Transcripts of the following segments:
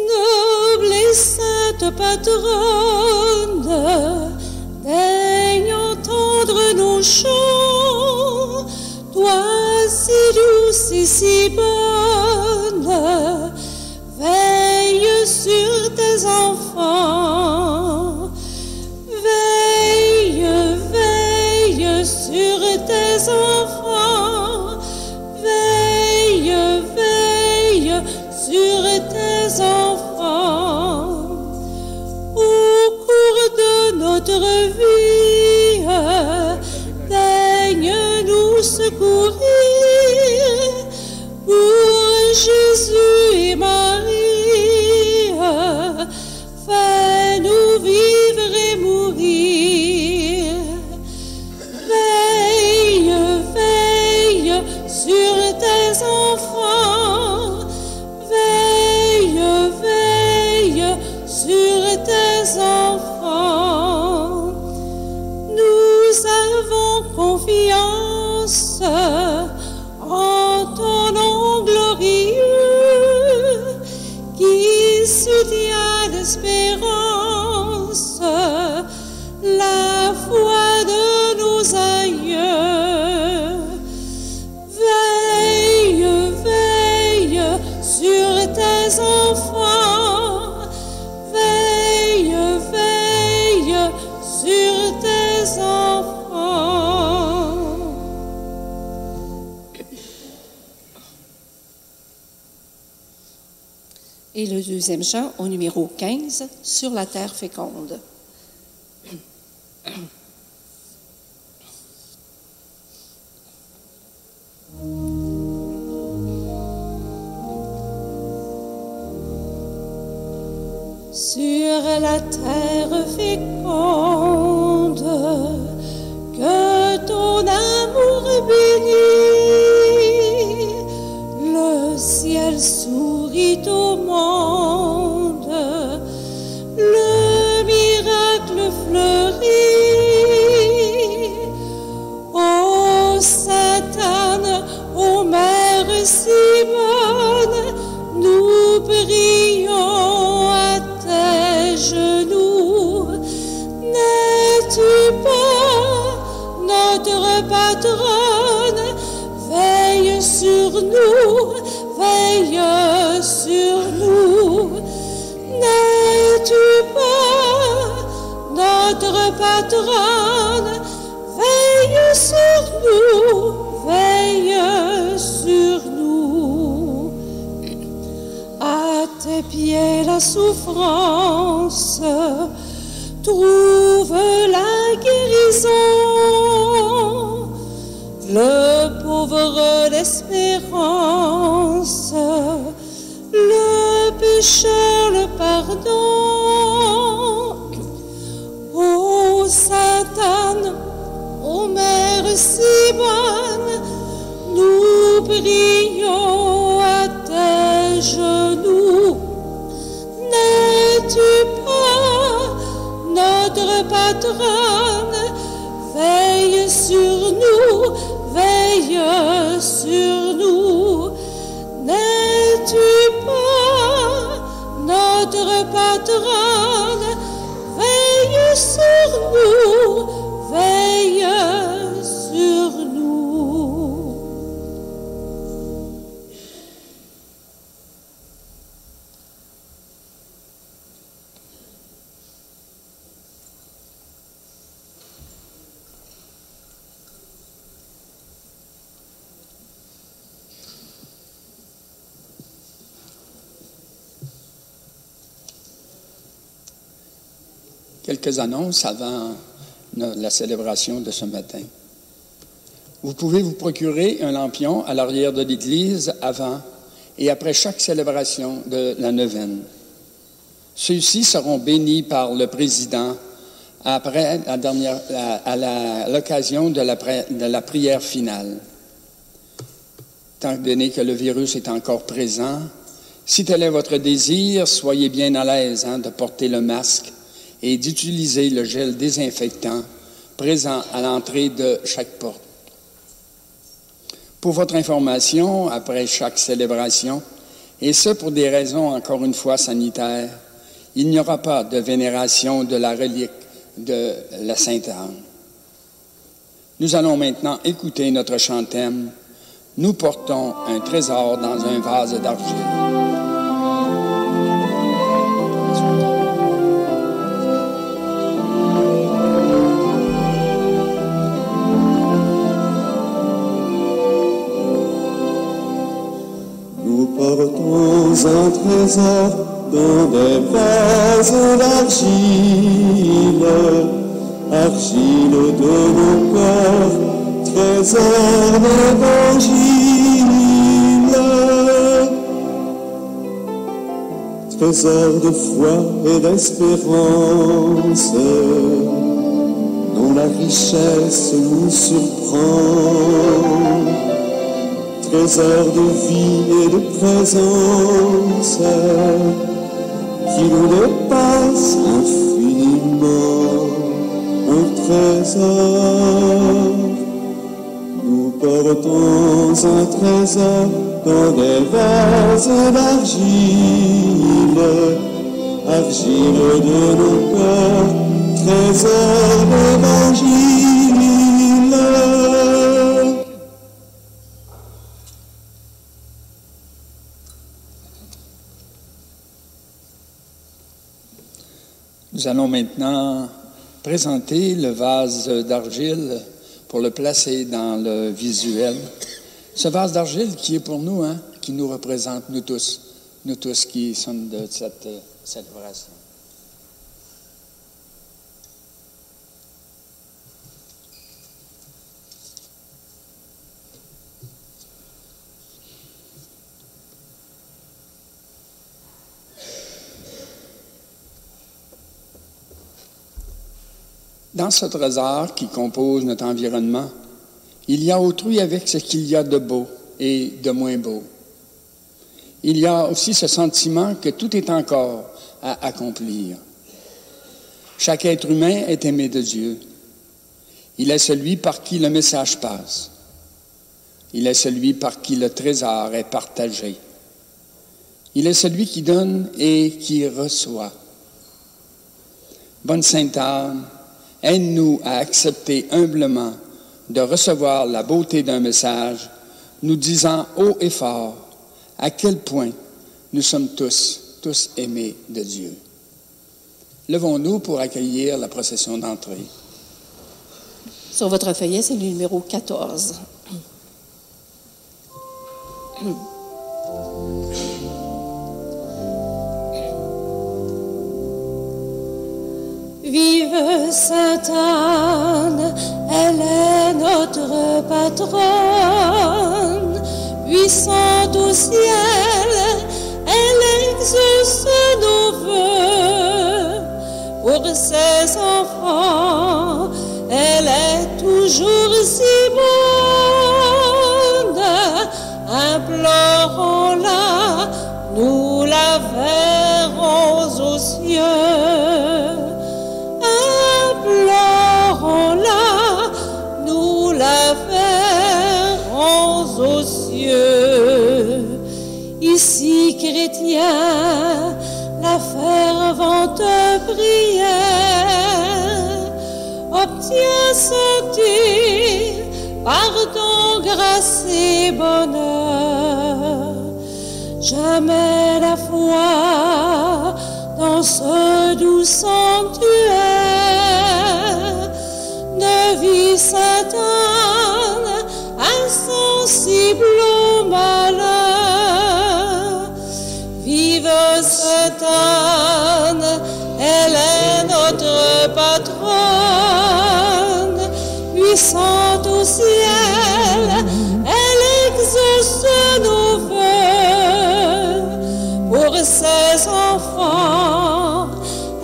Noble et sainte patronne, daigne entendre nos chants, toi si douce et si bonne, veille sur tes enfants. Veille, veille sur tes enfants. Veille, veille sur tes enfants. Au cours de notre vie, daigne nous secourir. Pour Jésus et Marie, fais-nous vivre et mourir. Veille, veille sur tes enfants. Veille, veille sur tes enfants. Nous avons confiance en ton nom glorieux qui soutient l'espérance, la foi de nos aïeux. Veille, veille sur tes enfants. Veille, veille sur tes enfants. Et le deuxième chant au numéro 15, Sur la terre féconde. Sur la terre féconde, que ton amour bénit, le ciel sourit au monde, le miracle fleurit. Ô Sainte Anne, ô Mère si bonne, nous prions à tes genoux. N'es-tu pas notre patronne? Veille sur nous, veille sur nous. N'es-tu pas notre patronne? Veille sur nous, veille sur nous. À tes pieds la souffrance trouve la guérison. Le pauvre l'espérance, le pécheur le pardon. Ô Sainte Anne, ô Mère si bonne, nous prions à tes genoux. N'es-tu pas notre patronne? Veille sur nous, veille sur nous. N'es-tu pas notre patronne? Veille sur nous, veille sur nous. Quelques annonces avant la célébration de ce matin. Vous pouvez vous procurer un lampion à l'arrière de l'église avant et après chaque célébration de la neuvaine. Ceux-ci seront bénis par le président après à l'occasion de la prière finale. Tant donné que le virus est encore présent, si tel est votre désir, soyez bien à l'aise de porter le masque et d'utiliser le gel désinfectant présents à l'entrée de chaque porte. Pour votre information, après chaque célébration, et ce pour des raisons encore une fois sanitaires, il n'y aura pas de vénération de la relique de la Sainte Anne. Nous allons maintenant écouter notre chant-thème « Nous portons un trésor dans un vase d'argile ». Nous portons un trésor dans des vases d'argile, argile de nos corps, trésor d'évangile, trésor de foi et d'espérance, dont la richesse nous surprend, trésor de vie et de présence, qui nous dépasse infiniment, un trésor. Nous portons un trésor dans des vases d'argile, argile de nos corps, trésor d'évangile. Nous allons maintenant présenter le vase d'argile pour le placer dans le visuel. Ce vase d'argile qui est pour nous, qui nous représente, nous tous qui sommes de cette célébration. Dans ce trésor qui compose notre environnement, il y a autrui avec ce qu'il y a de beau et de moins beau. Il y a aussi ce sentiment que tout est encore à accomplir. Chaque être humain est aimé de Dieu. Il est celui par qui le message passe. Il est celui par qui le trésor est partagé. Il est celui qui donne et qui reçoit. Bonne Sainte Anne, aide-nous à accepter humblement de recevoir la beauté d'un message, nous disant haut et fort à quel point nous sommes tous aimés de Dieu. Levons-nous pour accueillir la procession d'entrée. Sur votre feuillet, c'est le numéro 14. Vive Sainte Anne, elle est notre patronne, puissante au ciel, elle exauce nos vœux. Pour ses enfants, elle est toujours si bonne, implorons-la, nous la verrons aux cieux. Aux cieux. Ici, chrétiens, la fervente prière obtient santé, pardon, grâce et bonheur. Jamais la foi dans ce doux sanctuaire ne vit Sainte Anne insensible au malheur. Vive Sainte Anne, elle est notre patronne, puissante au ciel, elle exauce nos vœux. Pour ses enfants,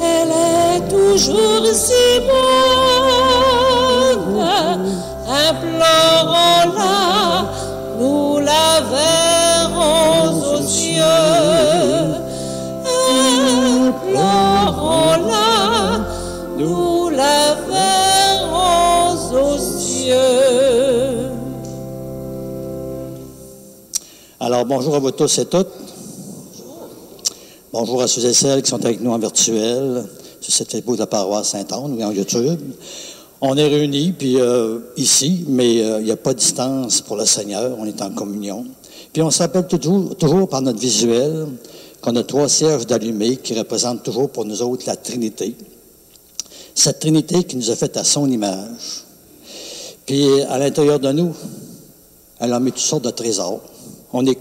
elle est toujours si bonne, implorons-la, nous la verrons aux cieux. Implorons-la, nous la verrons Alors, bonjour à vous tous et toutes. Bonjour à ceux et celles qui sont avec nous en virtuel, sur cette Facebook de la paroisse Sainte-Anne ou en YouTube. On est réunis, puis ici, mais il n'y a pas de distance pour le Seigneur, on est en communion. Puis on se rappelle toujours par notre visuel qu'on a 3 cierges d'allumés qui représentent toujours pour nous autres la Trinité. Cette Trinité qui nous a fait à son image. Puis à l'intérieur de nous, elle a mis toutes sortes de trésors. On est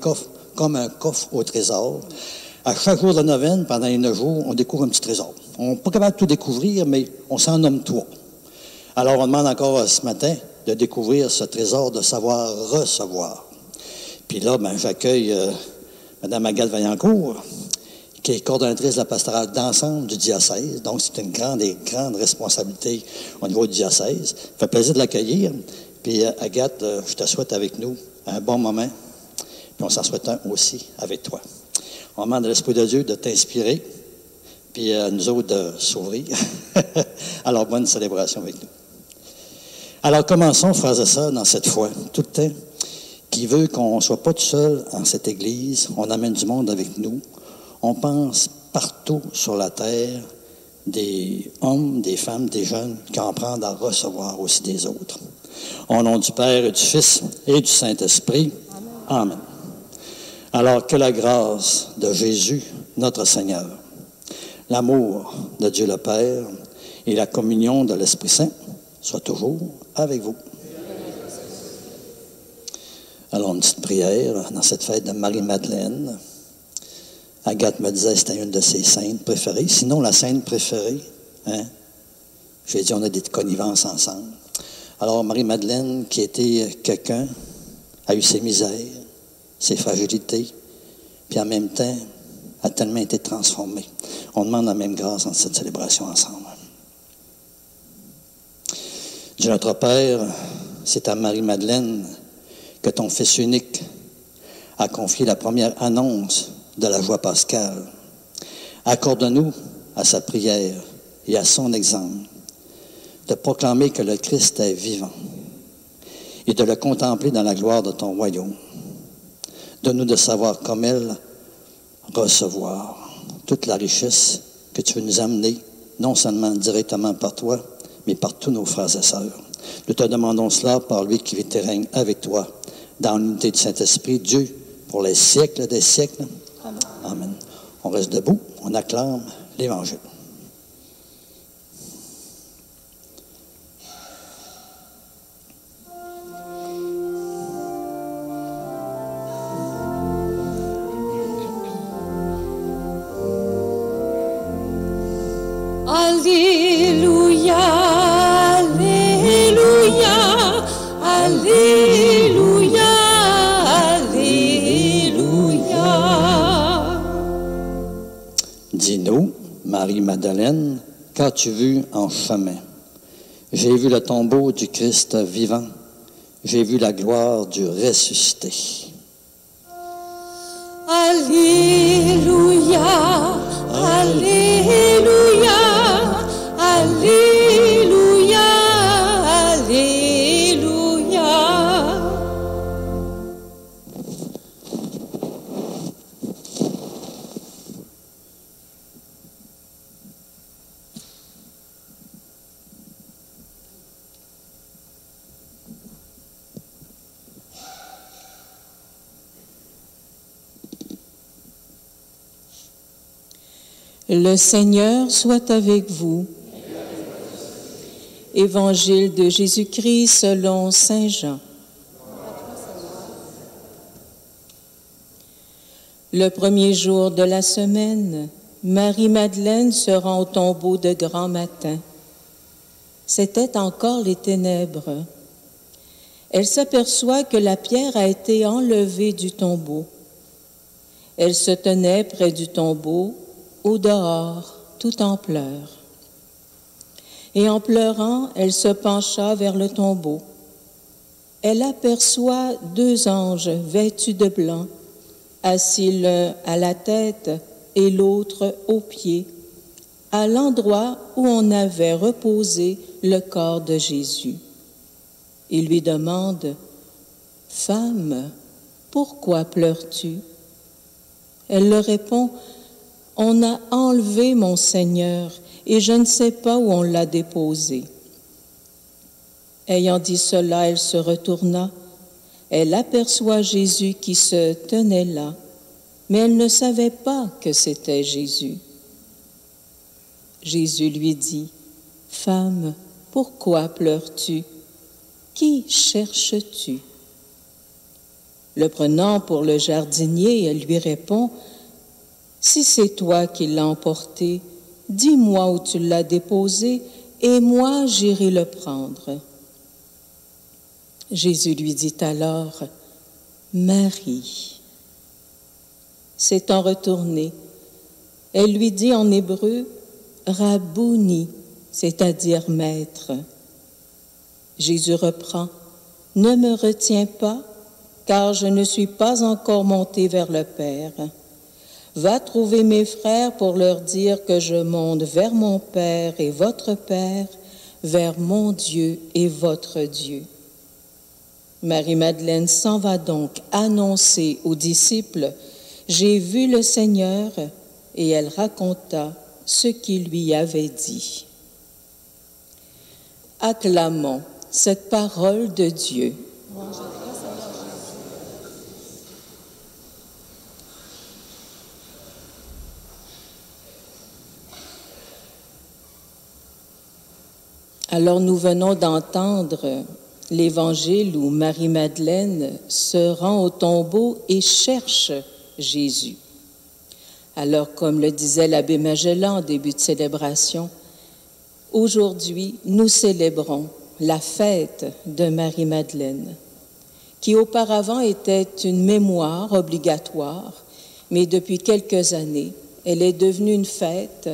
comme un coffre au trésor. À chaque jour de la neuvaine, pendant les 9 jours, on découvre un petit trésor. On n'est pas capable de tout découvrir, mais on s'en nomme 3. Alors on demande encore ce matin de découvrir ce trésor de savoir recevoir. Puis là, j'accueille Mme Agathe Vaillancourt, qui est coordonnatrice de la pastorale d'ensemble du diocèse. Donc, c'est une grande responsabilité au niveau du diocèse. Ça fait plaisir de l'accueillir. Puis, Agathe, je te souhaite avec nous un bon moment. Puis, on s'en souhaite un aussi avec toi. On demande à l'Esprit de Dieu de t'inspirer, puis nous autres de s'ouvrir. Alors, bonne célébration avec nous. Alors, commençons, frères et sœurs, dans cette foi, tout le temps, qui veut qu'on ne soit pas tout seul en cette Église. On amène du monde avec nous. On pense partout sur la terre des hommes, des femmes, des jeunes qui en prennent à recevoir aussi des autres. Au nom du Père et du Fils et du Saint-Esprit. Amen. Alors que la grâce de Jésus, notre Seigneur, l'amour de Dieu le Père et la communion de l'Esprit Saint soient toujours avec vous. Alors, une petite prière dans cette fête de Marie-Madeleine. Agathe me disait que c'était une de ses saintes préférées. Sinon, la sainte préférée, j'ai dit, on a des connivences ensemble. Alors, Marie-Madeleine, qui était quelqu'un, a eu ses misères, ses fragilités, puis en même temps, a tellement été transformée. On demande la même grâce dans cette célébration ensemble. Dieu notre Père, c'est à Marie-Madeleine que ton Fils unique a confié la première annonce de la joie pascale. Accorde-nous à sa prière et à son exemple de proclamer que le Christ est vivant et de le contempler dans la gloire de ton royaume. Donne-nous de savoir comme elle recevoir toute la richesse que tu veux nous amener, non seulement directement par toi, mais par tous nos frères et sœurs. Nous te demandons cela par lui qui vit et règne avec toi, dans l'unité du Saint-Esprit, Dieu, pour les siècles des siècles. Amen. Amen. On reste debout, on acclame l'Évangile. Alléluia, Alléluia, Alléluia, Alléluia. Dis-nous, Marie-Madeleine, qu'as-tu vu en chemin? J'ai vu le tombeau du Christ vivant. J'ai vu la gloire du ressuscité. Alléluia, Alléluia, Alléluia, Alléluia. Le Seigneur soit avec vous. Évangile de Jésus-Christ selon saint Jean. Le premier jour de la semaine, Marie-Madeleine se rend au tombeau de grand matin. C'étaient encore les ténèbres. Elle s'aperçoit que la pierre a été enlevée du tombeau. Elle se tenait près du tombeau, au dehors, tout en pleurs. Et en pleurant, elle se pencha vers le tombeau. Elle aperçoit 2 anges vêtus de blanc, assis l'un à la tête et l'autre aux pieds, à l'endroit où on avait reposé le corps de Jésus. Ils lui demandent « Femme, pourquoi pleures-tu? Elle leur répond, on a enlevé mon Seigneur et je ne sais pas où on l'a déposé. Ayant dit cela, elle se retourna. Elle aperçoit Jésus qui se tenait là, mais elle ne savait pas que c'était Jésus. Jésus lui dit, « Femme, pourquoi pleures-tu? Qui cherches-tu? » Le prenant pour le jardinier, elle lui répond, « Si c'est toi qui l'as emporté, dis-moi où tu l'as déposé, et moi j'irai le prendre. » Jésus lui dit alors, « Marie. » S'étant retournée, elle lui dit en hébreu, « Rabouni », c'est-à-dire « maître ». Jésus reprend, « Ne me retiens pas, car je ne suis pas encore monté vers le Père. Va trouver mes frères pour leur dire que je monte vers mon Père et votre Père, vers mon Dieu et votre Dieu. » Marie-Madeleine s'en va donc annoncer aux disciples, « J'ai vu le Seigneur » et elle raconta ce qu'il lui avait dit. Acclamons cette parole de Dieu. Alors nous venons d'entendre l'évangile où Marie-Madeleine se rend au tombeau et cherche Jésus. Alors, comme le disait l'abbé Magellan en début de célébration, aujourd'hui, nous célébrons la fête de Marie-Madeleine, qui auparavant était une mémoire obligatoire, mais depuis quelques années, elle est devenue une fête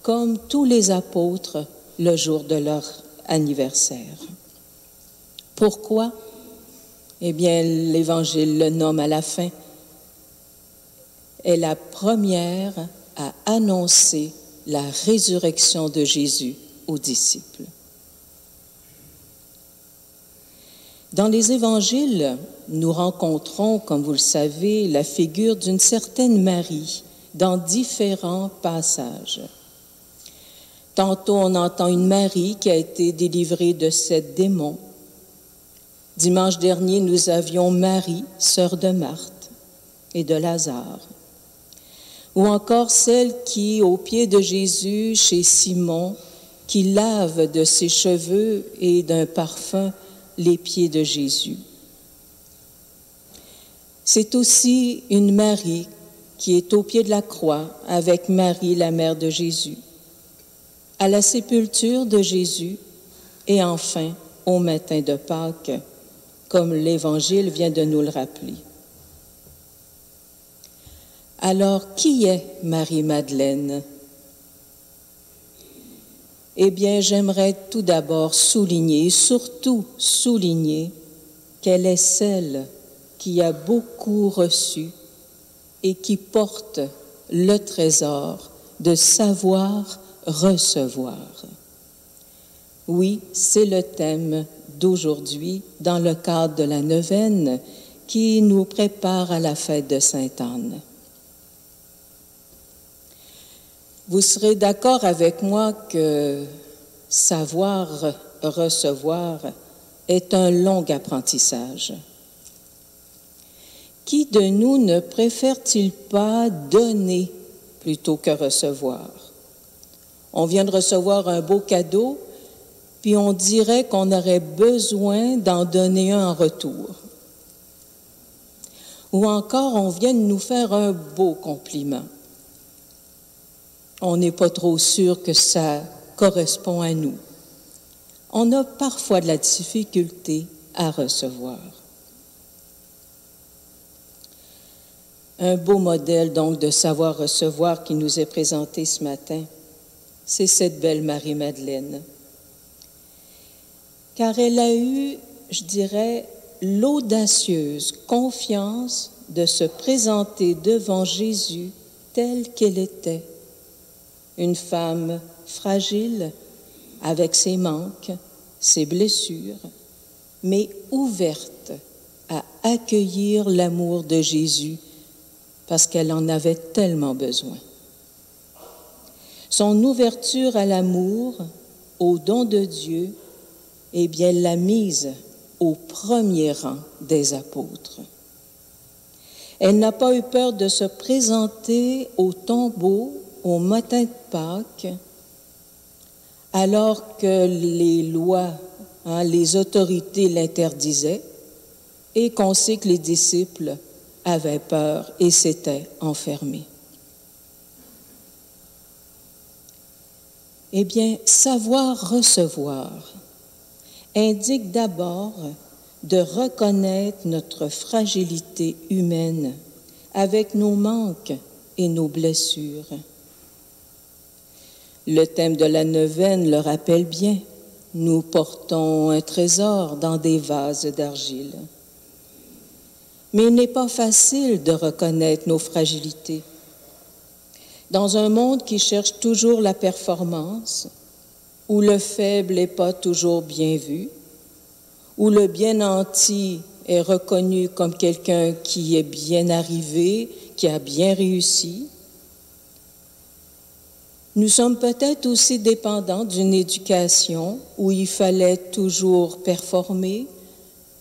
comme tous les apôtres le jour de leur anniversaire. Pourquoi? Eh bien, l'Évangile le nomme à la fin. Est la première à annoncer la résurrection de Jésus aux disciples. Dans les Évangiles, nous rencontrons, comme vous le savez, la figure d'une certaine Marie dans différents passages. Tantôt, on entend une Marie qui a été délivrée de 7 démons. Dimanche dernier, nous avions Marie, sœur de Marthe et de Lazare. Ou encore celle qui, au pied de Jésus, chez Simon, qui lave de ses cheveux et d'un parfum les pieds de Jésus. C'est aussi une Marie qui est au pied de la croix avec Marie, la mère de Jésus, à la sépulture de Jésus et enfin au matin de Pâques, comme l'Évangile vient de nous le rappeler. Alors, qui est Marie-Madeleine? Eh bien, j'aimerais tout d'abord souligner, surtout souligner, qu'elle est celle qui a beaucoup reçu et qui porte le trésor de savoir recevoir. Oui, c'est le thème d'aujourd'hui dans le cadre de la neuvaine qui nous prépare à la fête de Sainte-Anne. Vous serez d'accord avec moi que savoir recevoir est un long apprentissage. Qui de nous ne préfère-t-il pas donner plutôt que recevoir? On vient de recevoir un beau cadeau, puis on dirait qu'on aurait besoin d'en donner un en retour. Ou encore, on vient de nous faire un beau compliment. On n'est pas trop sûr que ça correspond à nous. On a parfois de la difficulté à recevoir. Un beau modèle donc de savoir recevoir qui nous est présenté ce matin, c'est cette belle Marie-Madeleine. Car elle a eu, je dirais, l'audacieuse confiance de se présenter devant Jésus telle qu'elle était. Une femme fragile, avec ses manques, ses blessures, mais ouverte à accueillir l'amour de Jésus parce qu'elle en avait tellement besoin. Son ouverture à l'amour, au don de Dieu, eh bien, l'a mise au premier rang des apôtres. Elle n'a pas eu peur de se présenter au tombeau au matin de Pâques, alors que les lois, les autorités l'interdisaient, et qu'on sait que les disciples avaient peur et s'étaient enfermés. Eh bien, savoir recevoir indique d'abord de reconnaître notre fragilité humaine avec nos manques et nos blessures. Le thème de la neuvaine le rappelle bien. Nous portons un trésor dans des vases d'argile. Mais il n'est pas facile de reconnaître nos fragilités. Dans un monde qui cherche toujours la performance, où le faible n'est pas toujours bien vu, où le bien nanti est reconnu comme quelqu'un qui est bien arrivé, qui a bien réussi, nous sommes peut-être aussi dépendants d'une éducation où il fallait toujours performer,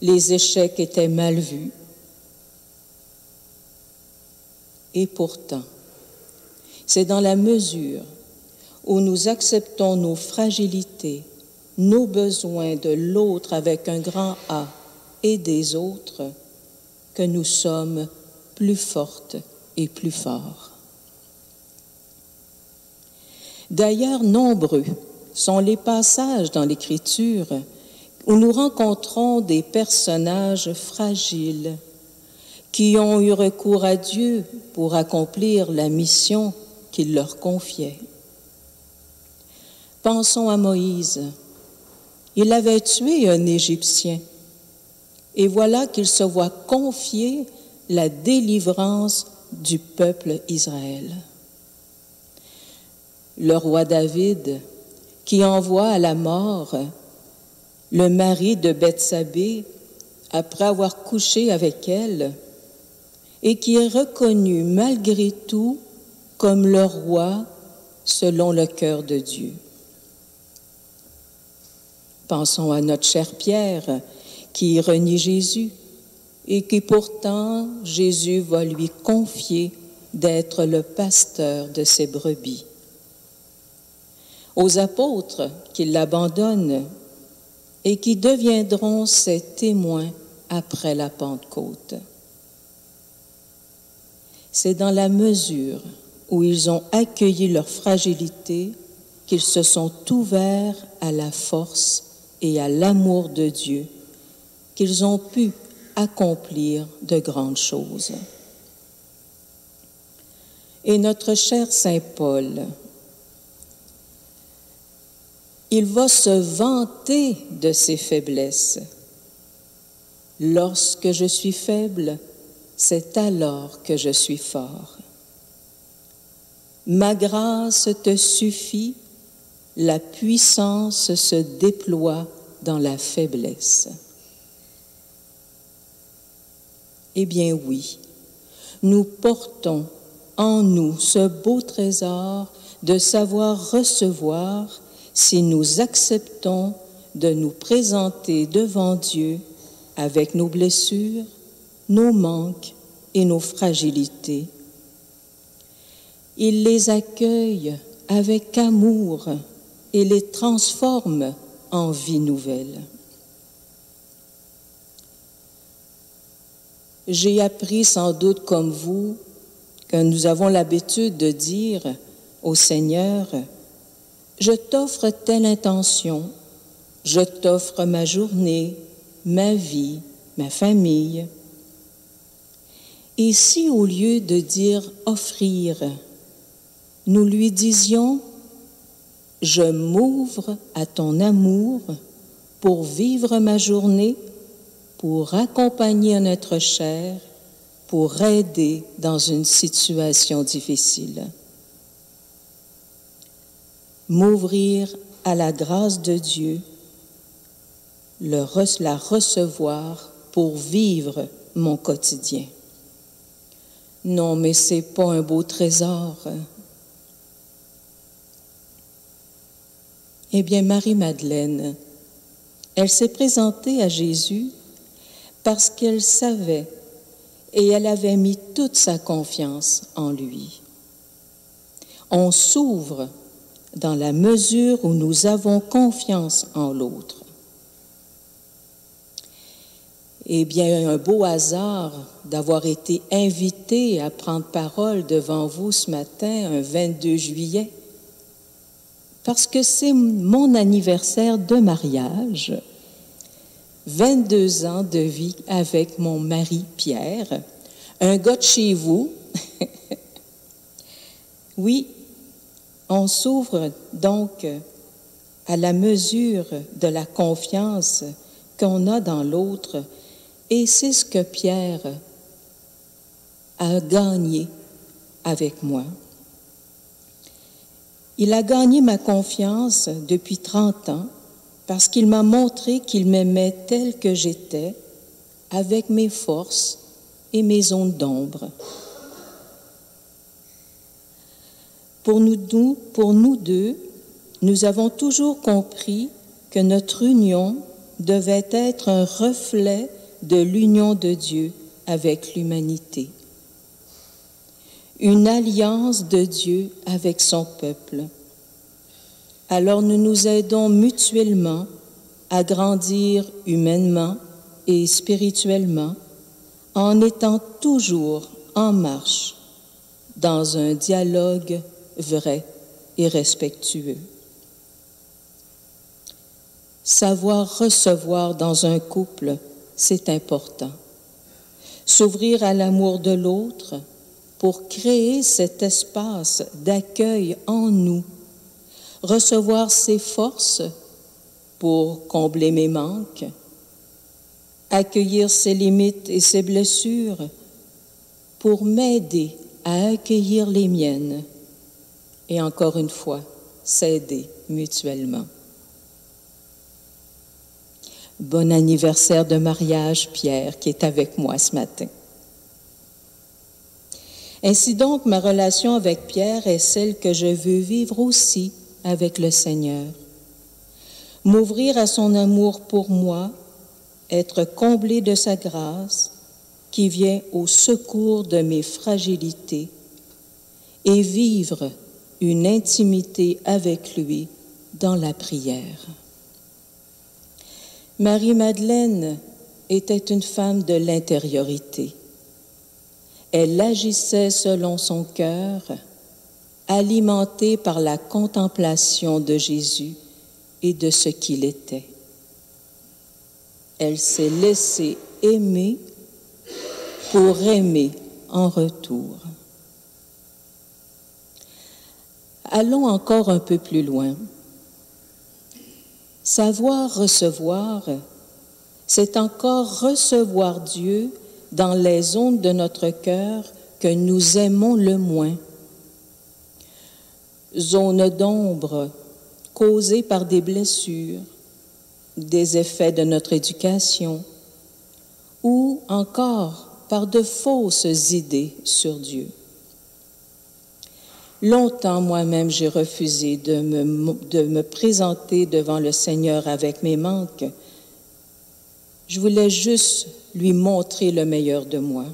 les échecs étaient mal vus. Et pourtant, c'est dans la mesure où nous acceptons nos fragilités, nos besoins de l'autre avec un grand A et des autres, que nous sommes plus fortes et plus forts. D'ailleurs, nombreux sont les passages dans l'Écriture où nous rencontrons des personnages fragiles qui ont eu recours à Dieu pour accomplir la mission qu'il leur confiait. Pensons à Moïse. Il avait tué un Égyptien et voilà qu'il se voit confier la délivrance du peuple Israël. Le roi David, qui envoie à la mort le mari de Bethsabée après avoir couché avec elle, et qui est reconnu malgré tout comme le roi selon le cœur de Dieu. Pensons à notre cher Pierre, qui renie Jésus, et qui pourtant, Jésus va lui confier d'être le pasteur de ses brebis. Aux apôtres qui l'abandonnent et qui deviendront ses témoins après la Pentecôte. C'est dans la mesure où ils ont accueilli leur fragilité qu'ils se sont ouverts à la force et à l'amour de Dieu, qu'ils ont pu accomplir de grandes choses. Et notre cher Saint Paul, il va se vanter de ses faiblesses. Lorsque je suis faible, c'est alors que je suis fort. Ma grâce te suffit, la puissance se déploie dans la faiblesse. Eh bien oui, nous portons en nous ce beau trésor de savoir recevoir si nous acceptons de nous présenter devant Dieu avec nos blessures, nos manques et nos fragilités. Il les accueille avec amour et les transforme en vie nouvelle. J'ai appris sans doute comme vous que nous avons l'habitude de dire au Seigneur, « Je t'offre telle intention, je t'offre ma journée, ma vie, ma famille. » Et si au lieu de dire « offrir », nous lui disions « Je m'ouvre à ton amour pour vivre ma journée, pour accompagner un être cher, pour aider dans une situation difficile. » M'ouvrir à la grâce de Dieu, la recevoir pour vivre mon quotidien. Non, mais c'est pas un beau trésor. Eh bien, Marie-Madeleine, elle s'est présentée à Jésus parce qu'elle savait et elle avait mis toute sa confiance en lui. On s'ouvre dans la mesure où nous avons confiance en l'autre. Eh bien, un beau hasard d'avoir été invité à prendre parole devant vous ce matin, un 22 juillet, parce que c'est mon anniversaire de mariage, 22 ans de vie avec mon mari Pierre, un gars de chez vous. Oui, on s'ouvre donc à la mesure de la confiance qu'on a dans l'autre, et c'est ce que Pierre a gagné avec moi. Il a gagné ma confiance depuis 30 ans parce qu'il m'a montré qu'il m'aimait tel que j'étais, avec mes forces et mes zones d'ombre. Pour nous deux, nous avons toujours compris que notre union devait être un reflet de l'union de Dieu avec l'humanité. Une alliance de Dieu avec son peuple. Alors nous nous aidons mutuellement à grandir humainement et spirituellement en étant toujours en marche dans un dialogue vrai et respectueux. Savoir recevoir dans un couple, c'est important. S'ouvrir à l'amour de l'autre pour créer cet espace d'accueil en nous. Recevoir ses forces pour combler mes manques. Accueillir ses limites et ses blessures pour m'aider à accueillir les miennes. Et encore une fois, s'aider mutuellement. Bon anniversaire de mariage, Pierre, qui est avec moi ce matin. Ainsi donc, ma relation avec Pierre est celle que je veux vivre aussi avec le Seigneur. M'ouvrir à son amour pour moi, être comblé de sa grâce qui vient au secours de mes fragilités et vivre une intimité avec lui dans la prière. Marie-Madeleine était une femme de l'intériorité. Elle agissait selon son cœur, alimentée par la contemplation de Jésus et de ce qu'il était. Elle s'est laissée aimer pour aimer en retour. Allons encore un peu plus loin. Savoir recevoir, c'est encore recevoir Dieu dans les zones de notre cœur que nous aimons le moins. Zones d'ombre causées par des blessures, des effets de notre éducation ou encore par de fausses idées sur Dieu. Longtemps, moi-même, j'ai refusé de me présenter devant le Seigneur avec mes manques. Je voulais juste lui montrer le meilleur de moi.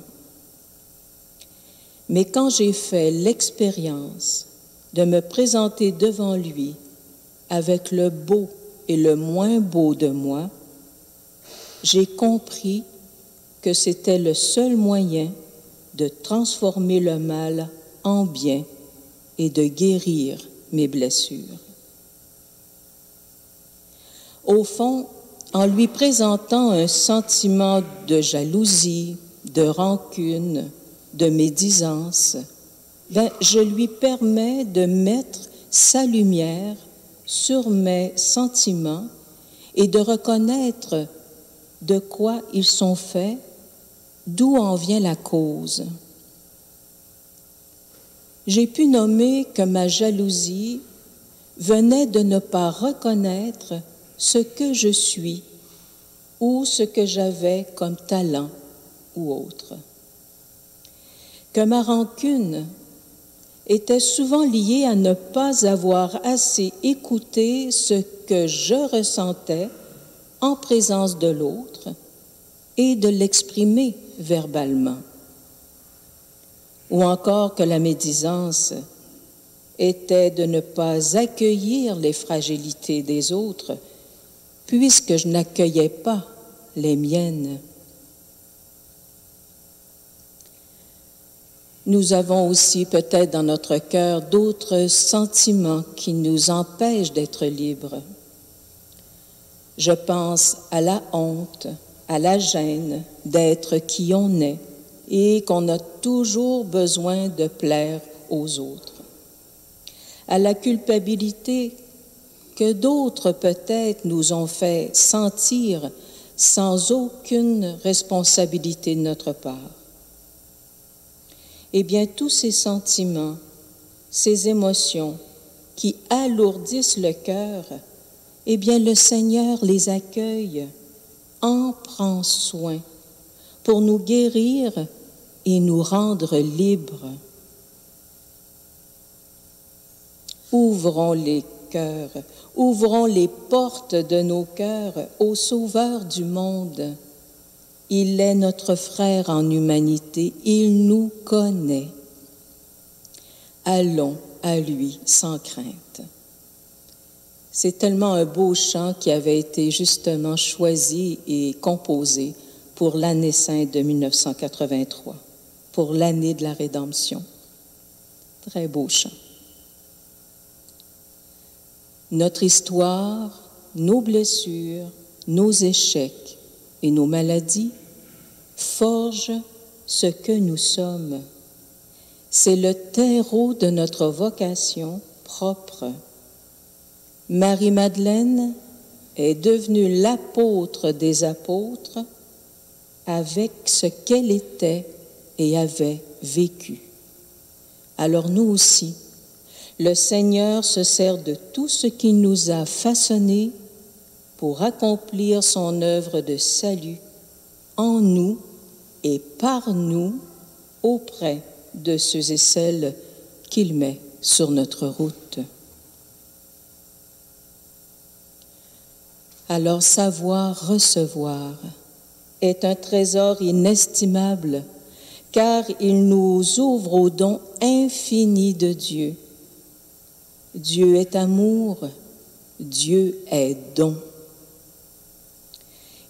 Mais quand j'ai fait l'expérience de me présenter devant lui avec le beau et le moins beau de moi, j'ai compris que c'était le seul moyen de transformer le mal en bien et de guérir mes blessures. Au fond, en lui présentant un sentiment de jalousie, de rancune, de médisance, je lui permets de mettre sa lumière sur mes sentiments et de reconnaître de quoi ils sont faits, d'où en vient la cause. J'ai pu nommer que ma jalousie venait de ne pas reconnaître ce que je suis ou ce que j'avais comme talent ou autre. Que ma rancune était souvent liée à ne pas avoir assez écouté ce que je ressentais en présence de l'autre et de l'exprimer verbalement. Ou encore que la médisance était de ne pas accueillir les fragilités des autres, puisque je n'accueillais pas les miennes. Nous avons aussi peut-être dans notre cœur d'autres sentiments qui nous empêchent d'être libres. Je pense à la honte, à la gêne d'être qui on est et qu'on a toujours besoin de plaire aux autres. À la culpabilité que d'autres peut-être nous ont fait sentir sans aucune responsabilité de notre part. Eh bien, tous ces sentiments, ces émotions qui alourdissent le cœur, eh bien, le Seigneur les accueille, en prend soin pour nous guérir et nous rendre libres. Ouvrons les cœurs, ouvrons les portes de nos cœurs au Sauveur du monde. Il est notre frère en humanité, il nous connaît. Allons à lui sans crainte. C'est tellement un beau chant qui avait été justement choisi et composé pour l'année sainte de 1983, pour l'année de la rédemption. Très beau chant. Notre histoire, nos blessures, nos échecs et nos maladies forgent ce que nous sommes. C'est le terreau de notre vocation propre. Marie-Madeleine est devenue l'apôtre des apôtres avec ce qu'elle était et avait vécu. Alors nous aussi, le Seigneur se sert de tout ce qu'il nous a façonné pour accomplir son œuvre de salut en nous et par nous auprès de ceux et celles qu'il met sur notre route. Alors savoir recevoir est un trésor inestimable, car il nous ouvre au don infini de Dieu. Dieu est amour, Dieu est don.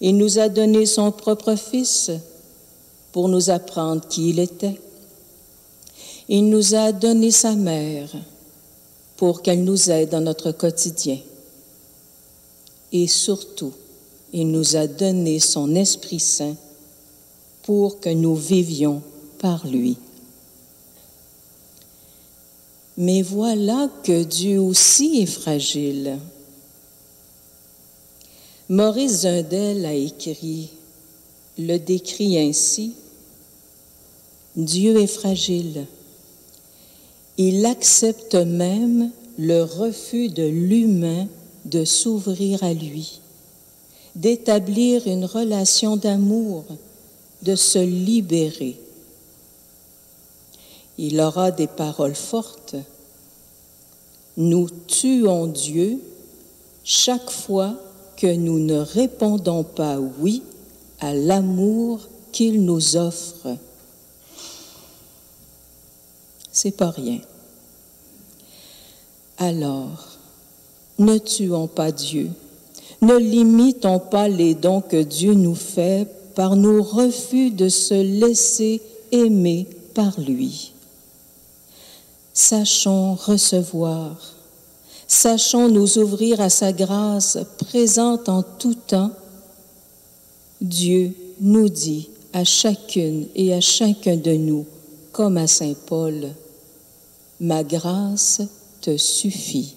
Il nous a donné son propre Fils pour nous apprendre qui il était. Il nous a donné sa mère pour qu'elle nous aide dans notre quotidien. Et surtout, il nous a donné son Esprit Saint pour que nous vivions par lui. Mais voilà que Dieu aussi est fragile. Maurice Zundel a écrit, le décrit ainsi: Dieu est fragile. Il accepte même le refus de l'humain de s'ouvrir à lui, d'établir une relation d'amour, de se libérer. Il aura des paroles fortes. Nous tuons Dieu chaque fois que nous ne répondons pas oui à l'amour qu'il nous offre. C'est pas rien. Alors, ne tuons pas Dieu, ne limitons pas les dons que Dieu nous fait par nos refus de se laisser aimer par lui. Sachons recevoir, sachons nous ouvrir à sa grâce présente en tout temps. Dieu nous dit à chacune et à chacun de nous, comme à Saint Paul, « Ma grâce te suffit ».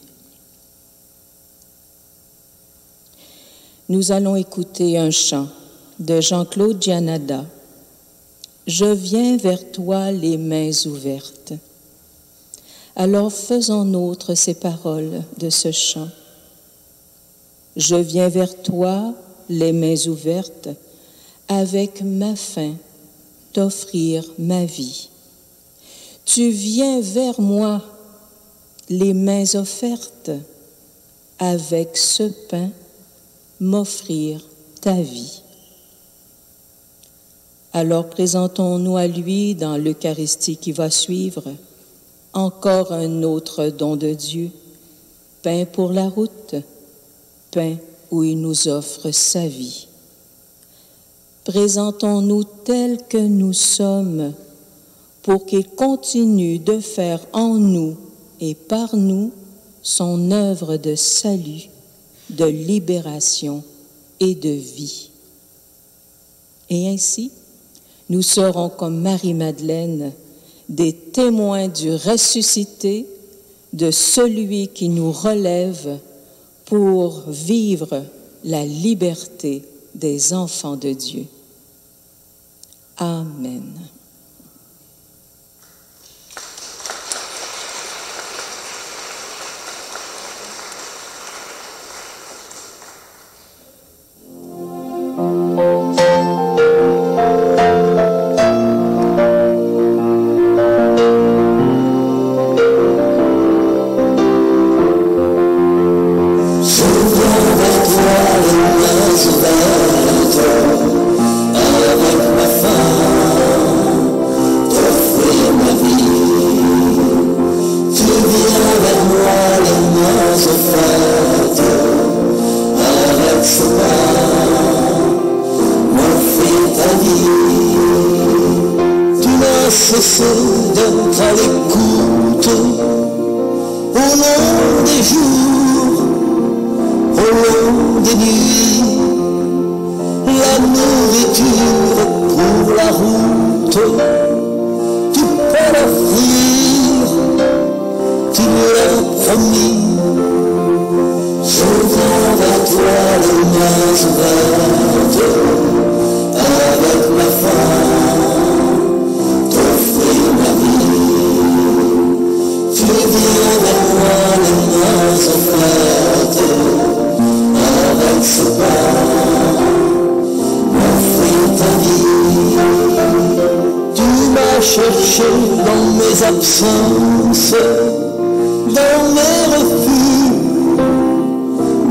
Nous allons écouter un chant de Jean-Claude Gianada. « Je viens vers toi les mains ouvertes ». Alors faisons nôtres ces paroles de ce chant. « Je viens vers toi les mains ouvertes, avec ma faim, t'offrir ma vie. Tu viens vers moi, les mains offertes, avec ce pain, m'offrir ta vie. Alors présentons-nous à lui dans l'Eucharistie qui va suivre, encore un autre don de Dieu, pain pour la route, pain où il nous offre sa vie. Présentons-nous tels que nous sommes, pour qu'il continue de faire en nous et par nous son œuvre de salut, de libération et de vie. Et ainsi, nous serons comme Marie-Madeleine, des témoins du ressuscité, de celui qui nous relève pour vivre la liberté des enfants de Dieu. Amen. d'être à l'écoute au long des jours, au long des nuits, la nourriture pour la route, tu peux l'offrir, tu l'as promis. Je viens vers toi les mains ouvertes, avec ma faim, t'offrir ma vie. Tu viens vers moi les mains ouvertes, avec ce pain, m'offrir ta vie. Tu m'as cherché dans mes absences, dans mes refus,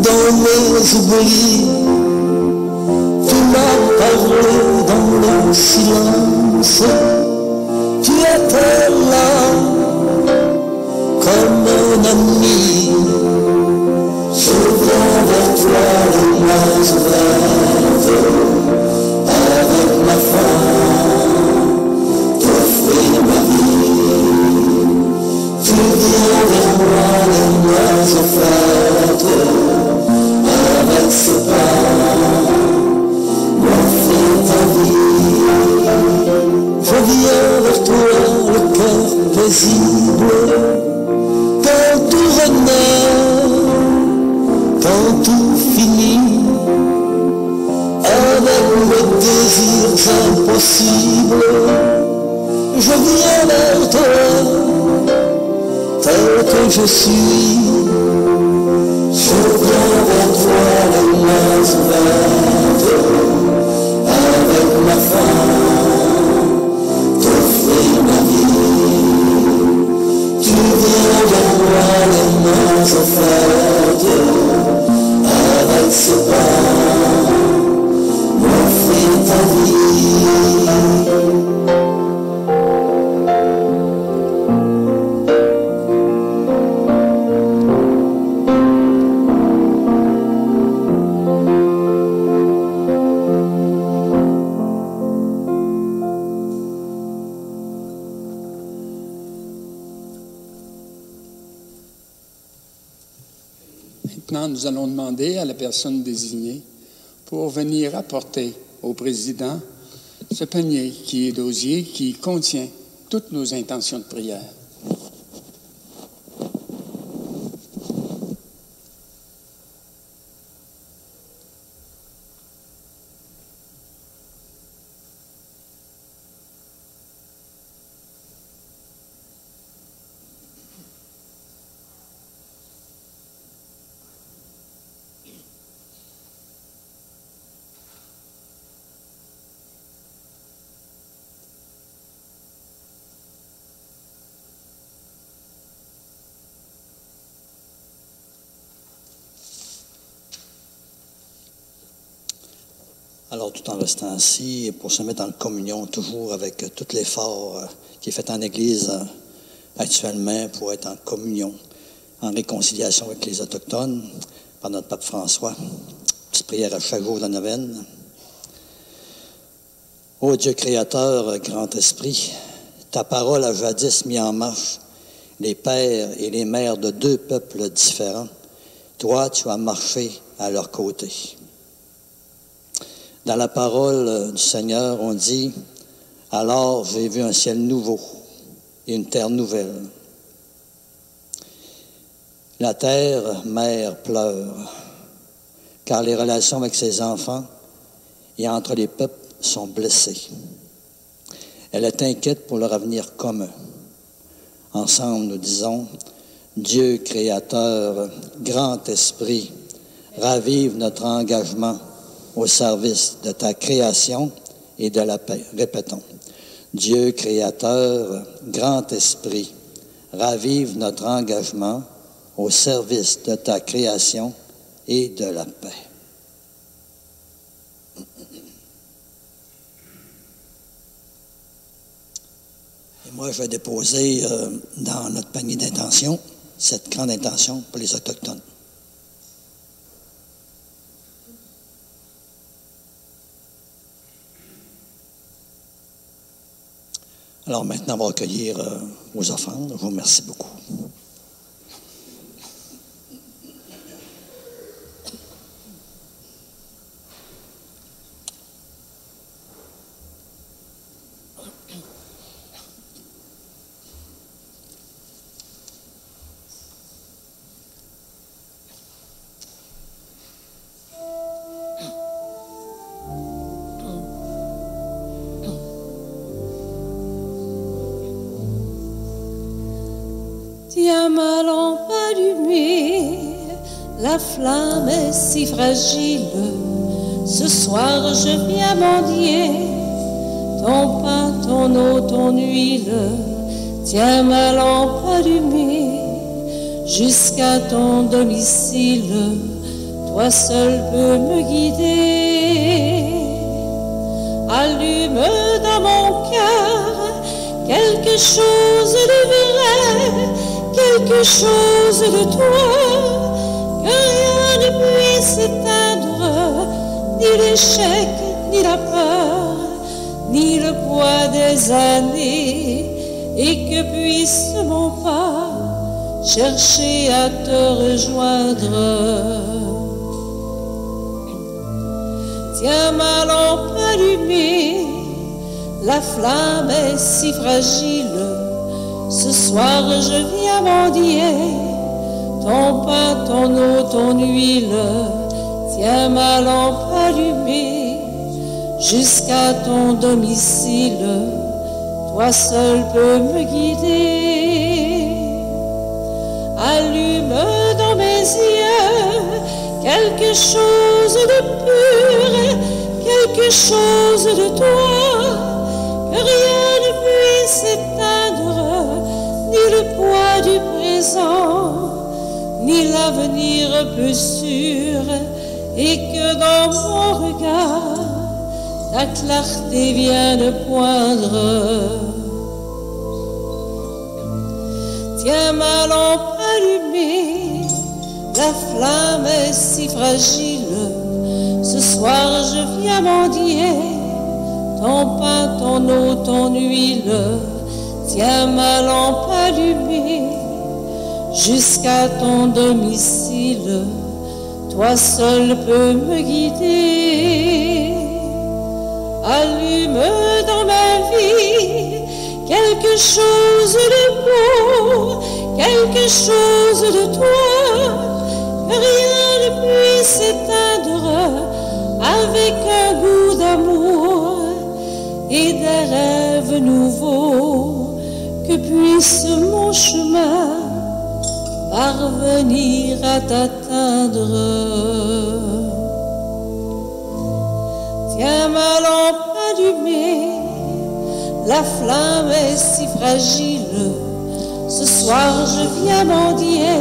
dans mes oublis. Tu m'as parlé dans le silence, tu étais là comme un ami. Je viens vers toi les mains ouvertes, avec ma faim, t'offrir ma vie. Tu viens vers moi les mains ouvertes, avec ce pain, m'offrir ta vie. Je viens vers toi le cœur paisible, quand tout renaît, quand tout finit, avec mes désirs impossibles. Je viens vers toi, tel que je suis. Je viens vers toi les mains ouvertes, avec ma faim, t'offrir ma vie. Tu viens vers moi les mains ouvertes, avec ce pain, m'offrir ta vie. Maintenant, nous allons demander à la personne désignée pour venir apporter au président ce panier qui est d'osier, qui contient toutes nos intentions de prière. Alors, tout en restant assis, pour se mettre en communion, toujours avec tout l'effort qui est fait en Église actuellement pour être en communion, en réconciliation avec les Autochtones, par notre pape François. Petite prière à chaque jour de la neuvaine. Ô Dieu créateur, grand esprit, ta parole a jadis mis en marche les pères et les mères de deux peuples différents. Toi, tu as marché à leur côté. Dans la parole du Seigneur, on dit « Alors j'ai vu un ciel nouveau et une terre nouvelle. » La terre, mère, pleure, car les relations avec ses enfants et entre les peuples sont blessées. Elle est inquiète pour leur avenir commun. Ensemble, nous disons « Dieu créateur, grand esprit, ravive notre engagement au service de ta création et de la paix. » Répétons. Dieu créateur, grand esprit, ravive notre engagement au service de ta création et de la paix. Et moi, je vais déposer dans notre panier d'intention cette grande intention pour les Autochtones. Alors maintenant, on va accueillir vos offrandes. Je vous remercie beaucoup. Tiens ma lampe allumée, la flamme est si fragile. Ce soir je viens mendier ton pain, ton eau, ton huile. Tiens ma lampe allumée jusqu'à ton domicile. Toi seul peux me guider. Allume dans mon cœur quelque chose de vrai, quelque chose de toi, que rien ne puisse éteindre, ni l'échec, ni la peur, ni le poids des années, et que puisse mon pas chercher à te rejoindre. Tiens ma lampe allumée, la flamme est si fragile. Ce soir je viens mendier ton pain, ton eau, ton huile. Tiens ma lampe allumée jusqu'à ton domicile. Toi seul peux me guider. Allume dans mes yeux quelque chose de pur, quelque chose de toi, que rien ne puisse éteindre, ni le poids du présent, ni l'avenir peu sûr, et que dans mon regard, ta clarté vienne poindre. Tiens ma lampe allumée, la flamme est si fragile. Ce soir je viens mendier ton pain, ton eau, ton huile. Tiens ma lampe allumée jusqu'à ton domicile. Toi seul peux me guider. Allume dans ma vie quelque chose de beau, quelque chose de toi, que rien ne puisse éteindre, avec un goût d'amour et des rêves nouveaux, que puisse mon chemin parvenir à t'atteindre. Tiens ma lampe allumée, la flamme est si fragile. Ce soir je viens mendier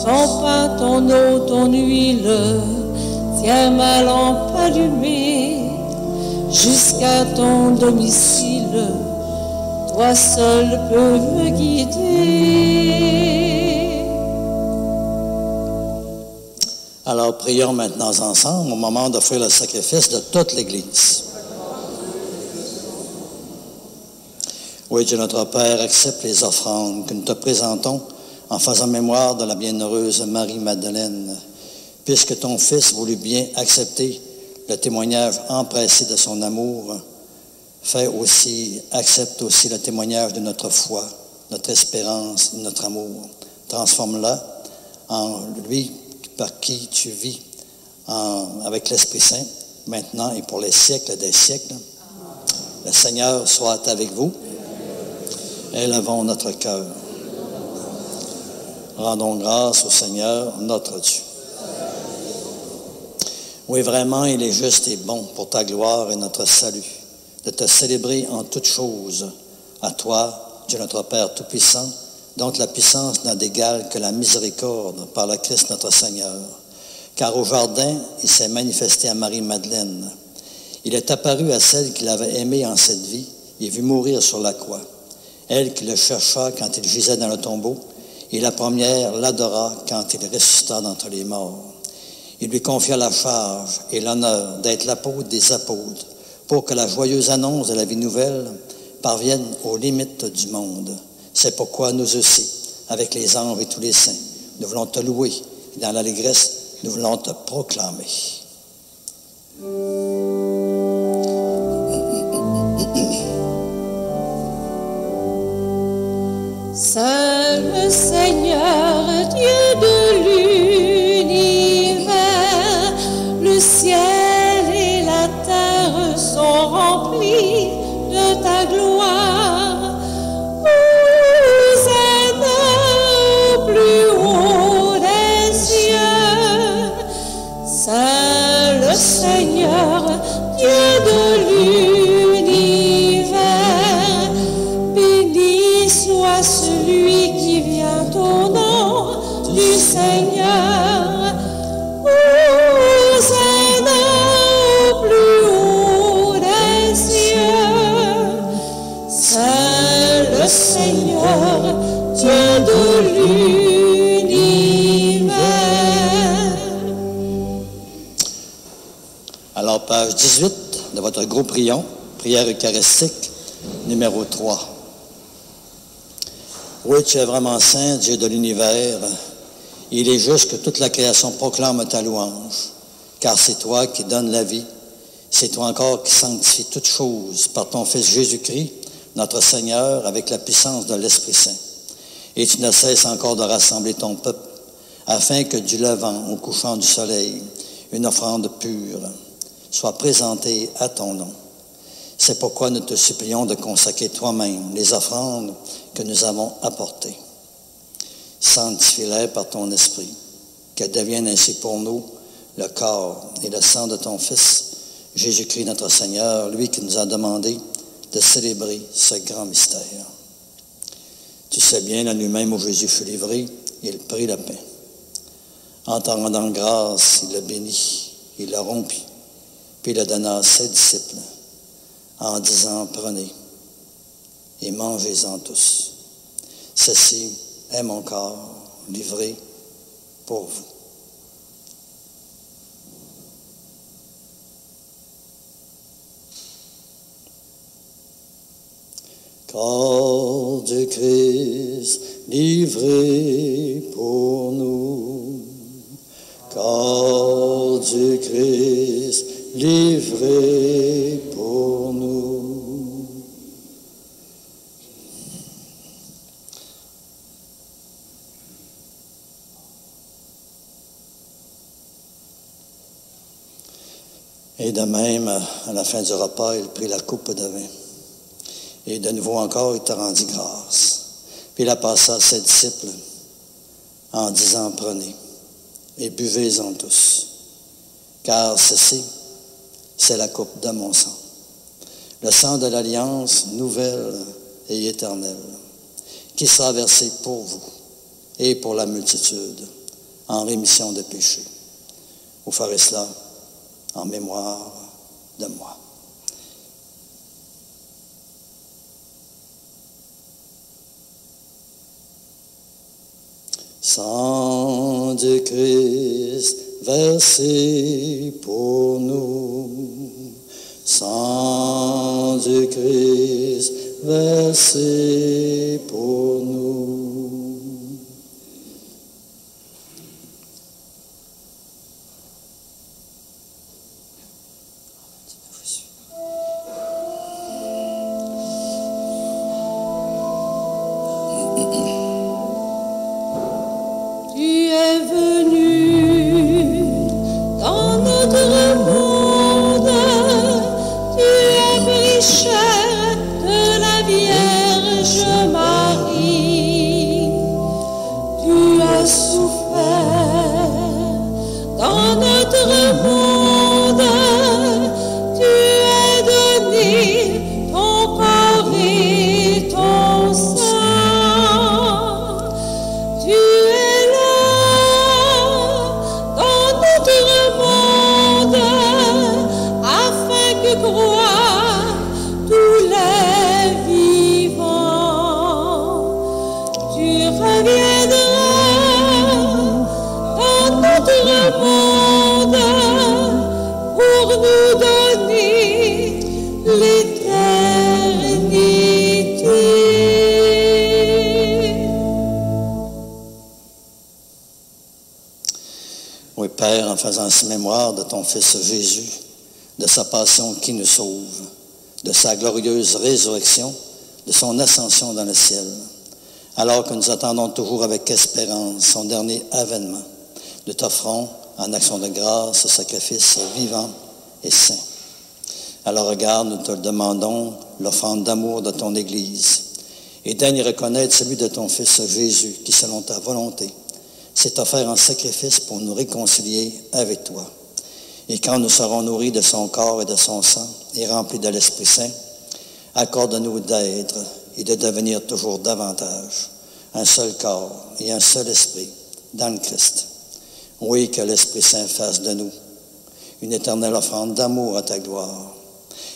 ton pain, ton eau, ton huile. Tiens ma lampe rallumer jusqu'à ton domicile. Toi seul peux me guider. Alors prions maintenant ensemble au moment d'offrir le sacrifice de toute l'Église. Oui, Dieu notre Père, accepte les offrandes que nous te présentons en faisant mémoire de la bienheureuse Marie-Madeleine, puisque ton Fils voulut bien accepter le témoignage empressé de son amour. Accepte aussi le témoignage de notre foi, notre espérance et notre amour. Transforme-la en lui par qui tu vis avec l'Esprit Saint, maintenant et pour les siècles des siècles. Le Seigneur soit avec vous. Élevons notre cœur. Rendons grâce au Seigneur, notre Dieu. Oui, vraiment, il est juste et bon pour ta gloire et notre salut de te célébrer en toutes choses, à toi, Dieu notre Père Tout-Puissant, dont la puissance n'a d'égal que la miséricorde par le Christ notre Seigneur. Car au jardin, il s'est manifesté à Marie-Madeleine. Il est apparu à celle qu'il avait aimée en cette vie et vu mourir sur la croix. Elle qui le chercha quand il gisait dans le tombeau, et la première l'adora quand il ressuscita d'entre les morts. Il lui confia la charge et l'honneur d'être l'apôtre des apôtres, pour que la joyeuse annonce de la vie nouvelle parvienne aux limites du monde. C'est pourquoi nous aussi, avec les anges et tous les saints, nous voulons te louer, et dans l'allégresse, nous voulons te proclamer. Saint le Seigneur, Dieu de l'univers, le ciel et la terre sont remplis de ta gloire. Hosanna au plus haut des cieux. Saint le Seigneur, Dieu de l'univers, béni soit celui qui vient au nom du Seigneur. Hosanna au plus haut des cieux. Saint le Seigneur, Dieu de l'univers. Alors, page 18 de votre groupe Prions, prière eucharistique, numéro 3. Oui, tu es vraiment saint, Dieu de l'univers. Il est juste que toute la création proclame ta louange, car c'est toi qui donnes la vie. C'est toi encore qui sanctifie toutes choses par ton Fils Jésus-Christ, notre Seigneur, avec la puissance de l'Esprit Saint. Et tu ne cesses encore de rassembler ton peuple, afin que du levant au couchant du soleil, une offrande pure soit présentée à ton nom. C'est pourquoi nous te supplions de consacrer toi-même les offrandes que nous avons apportées. Sanctifie-les par ton esprit, qu'elles deviennent ainsi pour nous le corps et le sang de ton Fils, Jésus-Christ notre Seigneur, lui qui nous a demandé de célébrer ce grand mystère. Tu sais bien, la nuit même où Jésus fut livré, il prit le pain. En t'en rendant grâce, il le bénit, il le rompit, puis il le donna à ses disciples, en disant, prenez et mangez-en tous. Ceci est mon corps livré pour vous. Corps du Christ livré pour nous. Corps du Christ livré pour nous. Et de même, à la fin du repas, il prit la coupe de vin. Et de nouveau encore, il te rendit grâce. Puis il la passa à ses disciples en disant, prenez et buvez-en tous, car ceci, c'est la coupe de mon sang, le sang de l'alliance nouvelle et éternelle, qui sera versé pour vous et pour la multitude en rémission de péchés. Vous ferez cela en mémoire de moi. Sang du Christ versé pour nous, sang du Christ versé pour nous. Tu es venu dans notre monde, tu es pris chair de la Vierge Marie, tu as souffert dans notre monde, tu es donné ton corps et ton sang. Tu es là dans notre monde afin que croient tous les vivants. Tu reviendras dans notre monde pour nous donner l'éternité. Oui, Père, en faisant ainsi mémoire de ton Fils Jésus, de sa passion qui nous sauve, de sa glorieuse résurrection, de son ascension dans le ciel, alors que nous attendons toujours avec espérance son dernier avènement, nous t'offrons en action de grâce ce sacrifice vivant et saint. Alors regarde, nous te le demandons, l'offrande d'amour de ton Église, et daigne reconnaître celui de ton Fils Jésus, qui selon ta volonté s'est offert en sacrifice pour nous réconcilier avec toi. Et quand nous serons nourris de son corps et de son sang et remplis de l'Esprit Saint, accorde-nous d'être et de devenir toujours davantage un seul corps et un seul esprit dans le Christ. Oui, que l'Esprit Saint fasse de nous une éternelle offrande d'amour à ta gloire,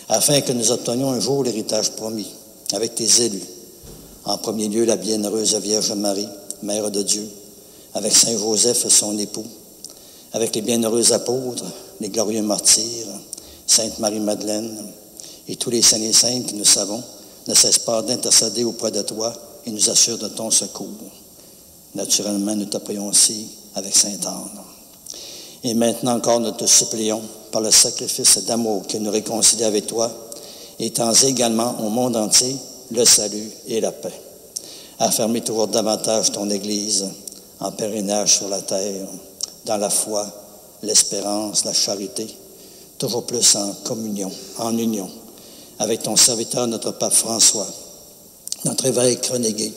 afin que nous obtenions un jour l'héritage promis avec tes élus. En premier lieu, la bienheureuse Vierge Marie, Mère de Dieu, avec Saint Joseph, son époux, avec les bienheureux apôtres, les glorieux martyrs, Sainte Marie-Madeleine et tous les saints et saintes qui, nous savons, ne cessent pas d'intercéder auprès de toi et nous assurent de ton secours. Naturellement, nous te prions aussi avec Saint-Anne. Et maintenant encore, nous te supplions, par le sacrifice d'amour qui nous réconcilie avec toi, étends également au monde entier le salut et la paix. Affermis toujours davantage ton Église en pèlerinage sur la terre, dans la foi, l'espérance, la charité, toujours plus en communion, en union, avec ton serviteur, notre pape François, notre évêque Renégué,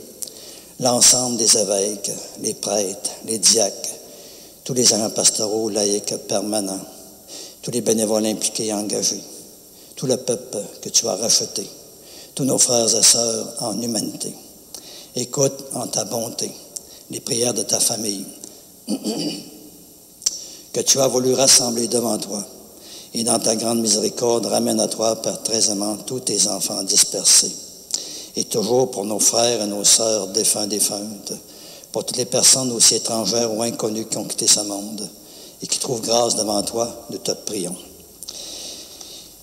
l'ensemble des évêques, les prêtres, les diacres, tous les agents pastoraux, laïcs, permanents, tous les bénévoles impliqués et engagés, tout le peuple que tu as racheté, tous nos frères et sœurs en humanité. Écoute en ta bonté les prières de ta famille que tu as voulu rassembler devant toi, et dans ta grande miséricorde, ramène à toi, Père très aimant, tous tes enfants dispersés. Et toujours pour nos frères et nos sœurs défunts, défuntes, pour toutes les personnes aussi étrangères ou inconnues qui ont quitté ce monde et qui trouvent grâce devant toi, nous te prions.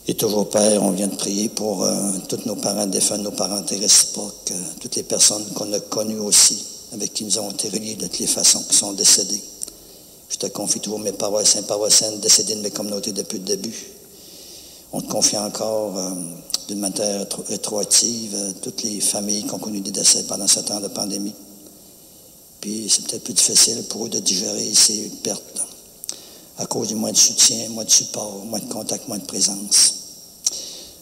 Et toujours, Père, on vient de prier pour tous nos parents défunts, nos parents réciproques, toutes les personnes qu'on a connues aussi, avec qui nous avons été reliés de toutes les façons, qui sont décédées. Je te confie toujours mes paroissiens, paroissiennes décédés de mes communautés depuis le début. On te confie encore d'une manière rétroactive toutes les familles qui ont connu des décès pendant ce temps de pandémie. Puis c'est peut-être plus difficile pour eux de digérer ces pertes à cause du moins de soutien, moins de support, moins de contact, moins de présence.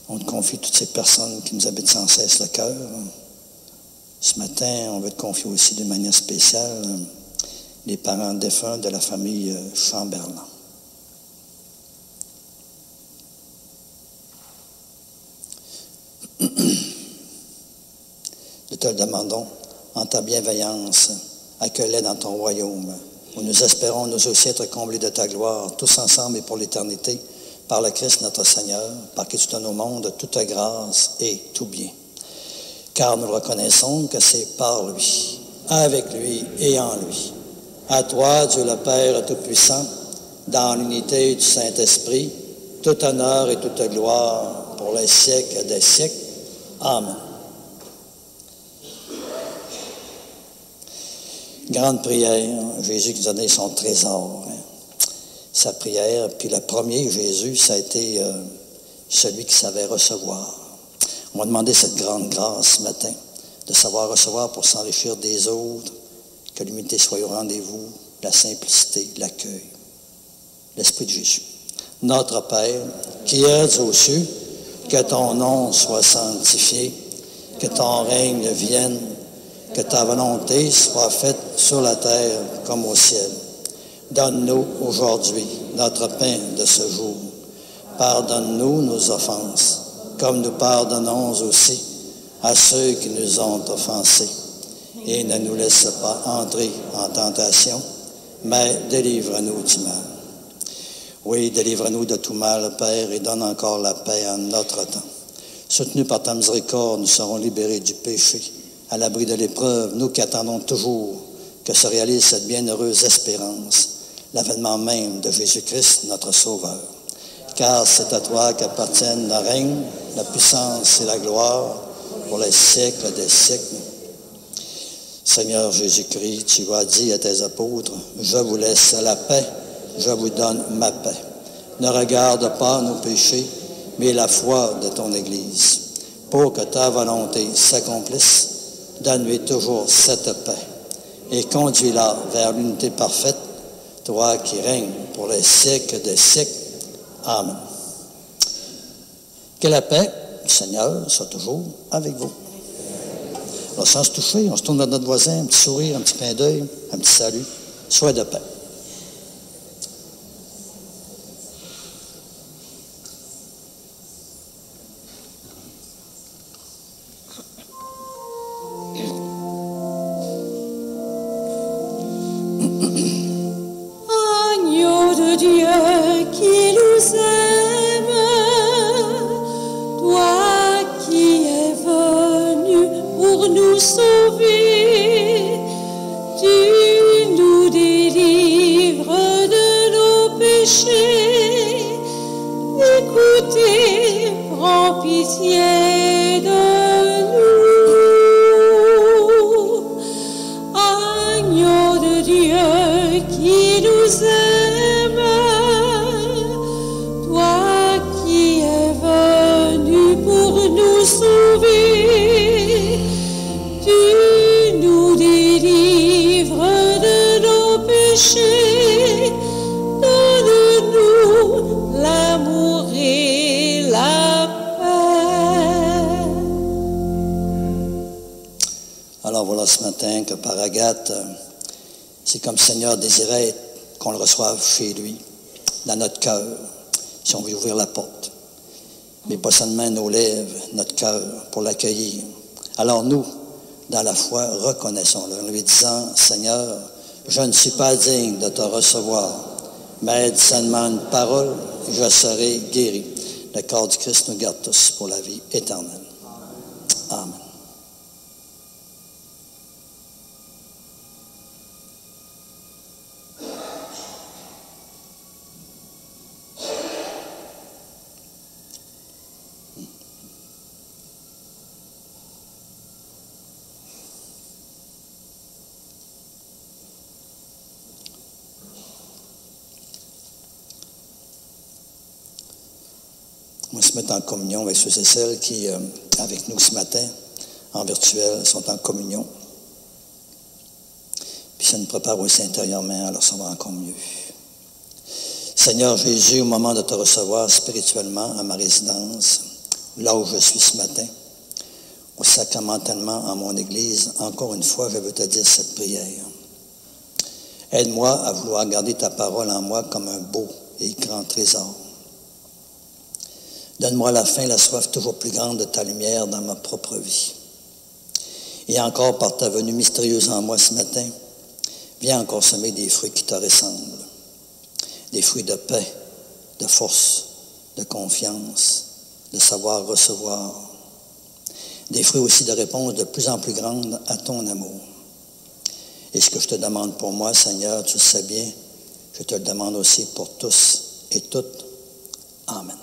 On te confie toutes ces personnes qui nous habitent sans cesse le cœur. Ce matin, on veut te confier aussi d'une manière spéciale les parents défunts de la famille Chamberlain. Nous te le demandons en ta bienveillance, accueille-les dans ton royaume, où nous espérons nous aussi être comblés de ta gloire, tous ensemble et pour l'éternité, par le Christ notre Seigneur, par qui tu donnes au monde toute grâce et tout bien. Car nous reconnaissons que c'est par lui, avec lui et en lui. À toi, Dieu le Père Tout-Puissant, dans l'unité du Saint-Esprit, tout honneur et toute gloire pour les siècles des siècles. Amen. Grande prière, Jésus qui donnait son trésor, sa prière. Puis le premier, Jésus, ça a été celui qui savait recevoir. On va demander cette grande grâce ce matin, de savoir recevoir pour s'enrichir des autres, que l'humilité soit au rendez-vous, la simplicité, l'accueil. L'Esprit de Jésus. Notre Père, qui es aux cieux, que ton nom soit sanctifié, que ton règne vienne, que ta volonté soit faite sur la terre comme au ciel. Donne-nous aujourd'hui notre pain de ce jour. Pardonne-nous nos offenses, comme nous pardonnons aussi à ceux qui nous ont offensés. Et ne nous laisse pas entrer en tentation, mais délivre-nous du mal. Oui, délivre-nous de tout mal, Père, et donne encore la paix en notre temps. Soutenus par ta miséricorde, nous serons libérés du péché, à l'abri de l'épreuve, nous qui attendons toujours que se réalise cette bienheureuse espérance, l'avènement même de Jésus-Christ, notre Sauveur. Car c'est à toi qu'appartiennent le règne, la puissance et la gloire pour les siècles des siècles. Seigneur Jésus-Christ, tu as dit à tes apôtres, « Je vous laisse la paix, je vous donne ma paix. Ne regarde pas nos péchés, mais la foi de ton Église. Pour que ta volonté s'accomplisse, donne-lui toujours cette paix et conduis-la vers l'unité parfaite, toi qui règnes pour les siècles des siècles. Amen. Que la paix du Seigneur soit toujours avec vous. Alors, sans se toucher, on se tourne vers notre voisin, un petit sourire, un petit clin d'œil, un petit salut. Sois de paix. Agneau de Dieu qui nous aime, toi qui es venu pour nous sauver, tu nous délivres de nos péchés. Écoutez, prends pitié de nous. Agneau de Dieu qui nous aime, toi qui es venu pour nous sauver, tu nous délivres de nos péchés. Donne-nous l'amour et la paix. Alors voilà ce matin que par Agathe, c'est comme le Seigneur désirait qu'on le reçoive chez lui, dans notre cœur, si on veut ouvrir la porte. Mais pas seulement nos lèvres, notre cœur, pour l'accueillir. Alors nous, dans la foi, reconnaissons-le, en lui disant, Seigneur, je ne suis pas digne de te recevoir, mais dis seulement une parole, je serai guéri. Le corps du Christ nous garde tous pour la vie éternelle. Amen. On va se mettre en communion avec ceux et celles qui, avec nous ce matin, en virtuel, sont en communion. Puis ça nous prépare aussi intérieurement, alors ça va encore mieux. Seigneur Jésus, au moment de te recevoir spirituellement à ma résidence, là où je suis ce matin, ou sacramentellement en mon Église, encore une fois, je veux te dire cette prière. Aide-moi à vouloir garder ta parole en moi comme un beau et grand trésor. Donne-moi la faim, la soif toujours plus grande de ta lumière dans ma propre vie. Et encore par ta venue mystérieuse en moi ce matin, viens encore semer des fruits qui te ressemblent. Des fruits de paix, de force, de confiance, de savoir recevoir. Des fruits aussi de réponse de plus en plus grande à ton amour. Et ce que je te demande pour moi, Seigneur, tu le sais bien, je te le demande aussi pour tous et toutes. Amen.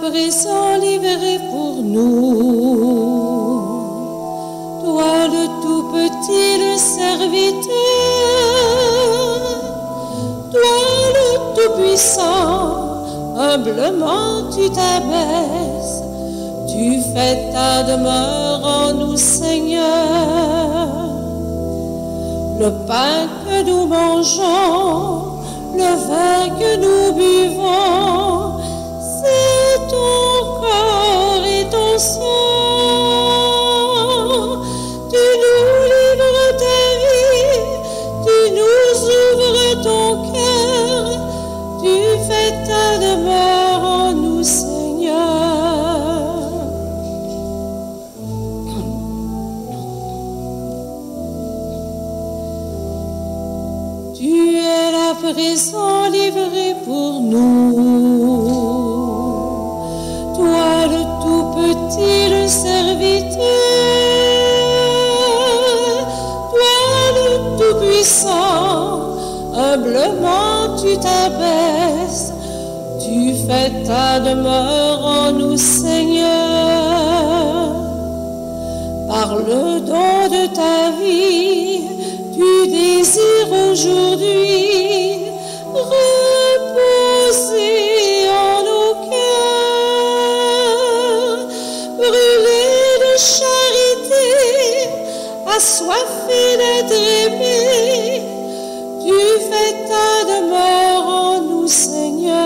Présent livré pour nous, toi le tout petit, le serviteur, toi le tout puissant, humblement tu t'abaisses, tu fais ta demeure en nous, Seigneur. Le pain que nous mangeons, le vin que nous buvons, c'est ton corps et ton sang. Tu nous livres ta vie, tu nous ouvres ton cœur, tu fais ta demeure en nous, Seigneur. Tu es là présent, livré pour nous. Toi le tout petit, le serviteur, toi le tout puissant, humblement tu t'abaisses, tu fais ta demeure en nous, Seigneur. Par le don de ta vie, tu désires aujourd'hui reposer en nos cœurs, brûler de charité, assoiffé d'être aimé, tu fais ta demeure en nous, Seigneur.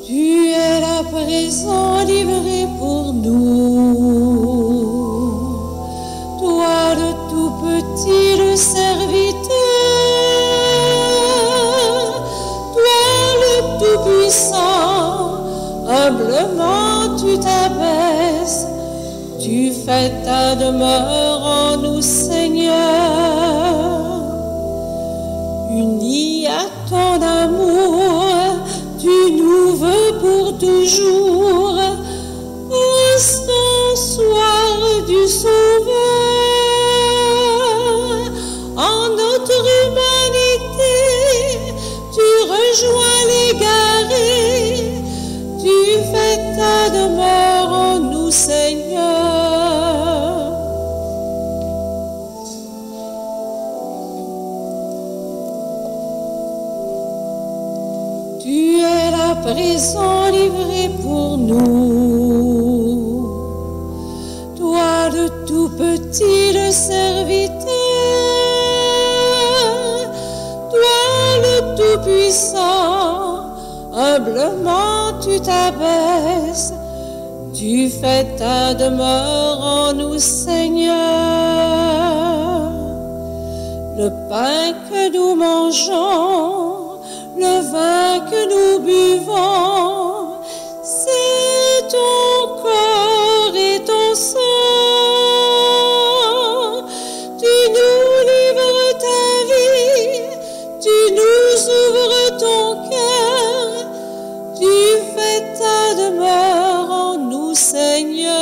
Tu es là présent, livré pour nous. Toi le tout petit, le serviteur, toi le tout puissant, humblement tu t'abaisses, tu fais ta demeure en nous, Seigneur. Unis à ton amour, tu nous veux pour toujours, ostensoir du Sauveur. En notre humanité, tu rejoins l'égaré, tu fais ta demeure en nous, Seigneur. Tu es là présent, livré pour nous. Toi le tout petit, le serviteur, Tout-Puissant, humblement tu t'abaisses, tu fais ta demeure en nous, Seigneur. Le pain que nous mangeons, le vin que nous buvons, c'est ton corps et ton sang. Tu nous livres ta vie, tu nous ouvres ton cœur, tu fais ta demeure en nous, Seigneur.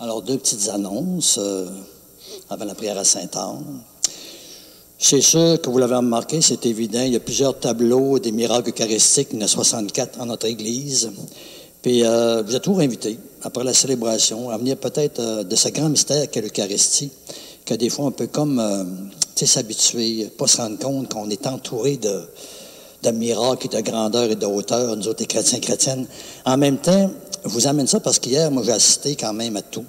Alors, deux petites annonces avant la prière à Sainte-Anne. C'est sûr que vous l'avez remarqué, c'est évident, il y a plusieurs tableaux des miracles eucharistiques, il y en a 64 en notre Église. Puis, vous êtes toujours invités, après la célébration, à venir peut-être de ce grand mystère qu'est l'Eucharistie, que des fois on peut comme s'habituer, pas se rendre compte qu'on est entouré de miracles et de grandeur et de hauteur, nous autres, les chrétiens, chrétiennes. En même temps, je vous amène ça parce qu'hier, moi, j'ai assisté quand même à tout.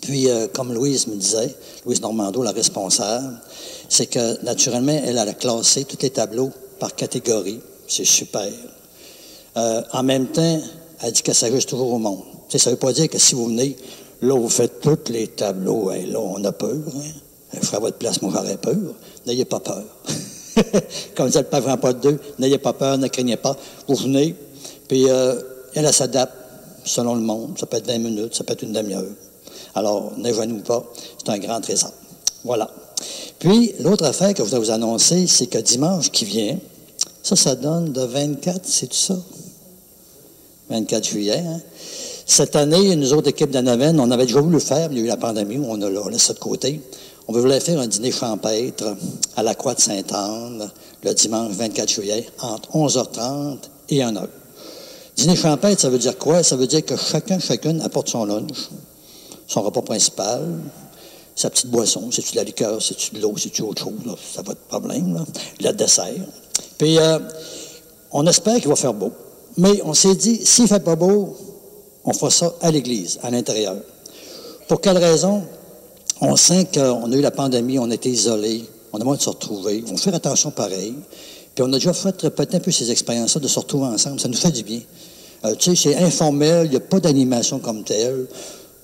Puis, comme Louise me disait, Louise Normando, la responsable, c'est que, naturellement, elle a classé tous les tableaux par catégorie. C'est super. En même temps, elle dit qu'elle s'ajuste toujours au monde. Ça ne veut pas dire que si vous venez, là, vous faites tous les tableaux, et là, on a peur. Hein? Je ferai à votre place, moi, j'aurais peur. N'ayez pas peur. Comme disait le Père Jean-Paul II, n'ayez pas peur, ne craignez pas. Vous venez, puis elle s'adapte selon le monde. Ça peut être 20 minutes, ça peut être une demi-heure. Alors, n'évanouissez pas, c'est un grand trésor. Voilà. Puis, l'autre affaire que je voudrais vous annoncer, c'est que dimanche qui vient, ça donne de 24, c'est tout ça? 24 juillet, hein? Cette année, nous autres équipes de Naven, on avait déjà voulu le faire, mais il y a eu la pandémie, on a laissé ça de côté. On voulait faire un dîner champêtre à la Croix de Sainte-Anne, le dimanche 24 juillet, entre 11h30 et 1h. Dîner champêtre, ça veut dire quoi? Ça veut dire que chacune apporte son lunch, son repas principal, sa petite boisson, c'est-tu de la liqueur, c'est-tu de l'eau, c'est-tu autre chose, là, ça va pas de problème, là. Le dessert. Puis, on espère qu'il va faire beau. Mais on s'est dit, s'il ne fait pas beau, on fera ça à l'église, à l'intérieur. Pour quelle raison? On sent qu'on a eu la pandémie, on a été isolés, on a moins de se retrouver, on fait attention pareil. Puis on a déjà fait peut-être un peu ces expériences-là de se retrouver ensemble, ça nous fait du bien. Tu sais, c'est informel, il n'y a pas d'animation comme telle.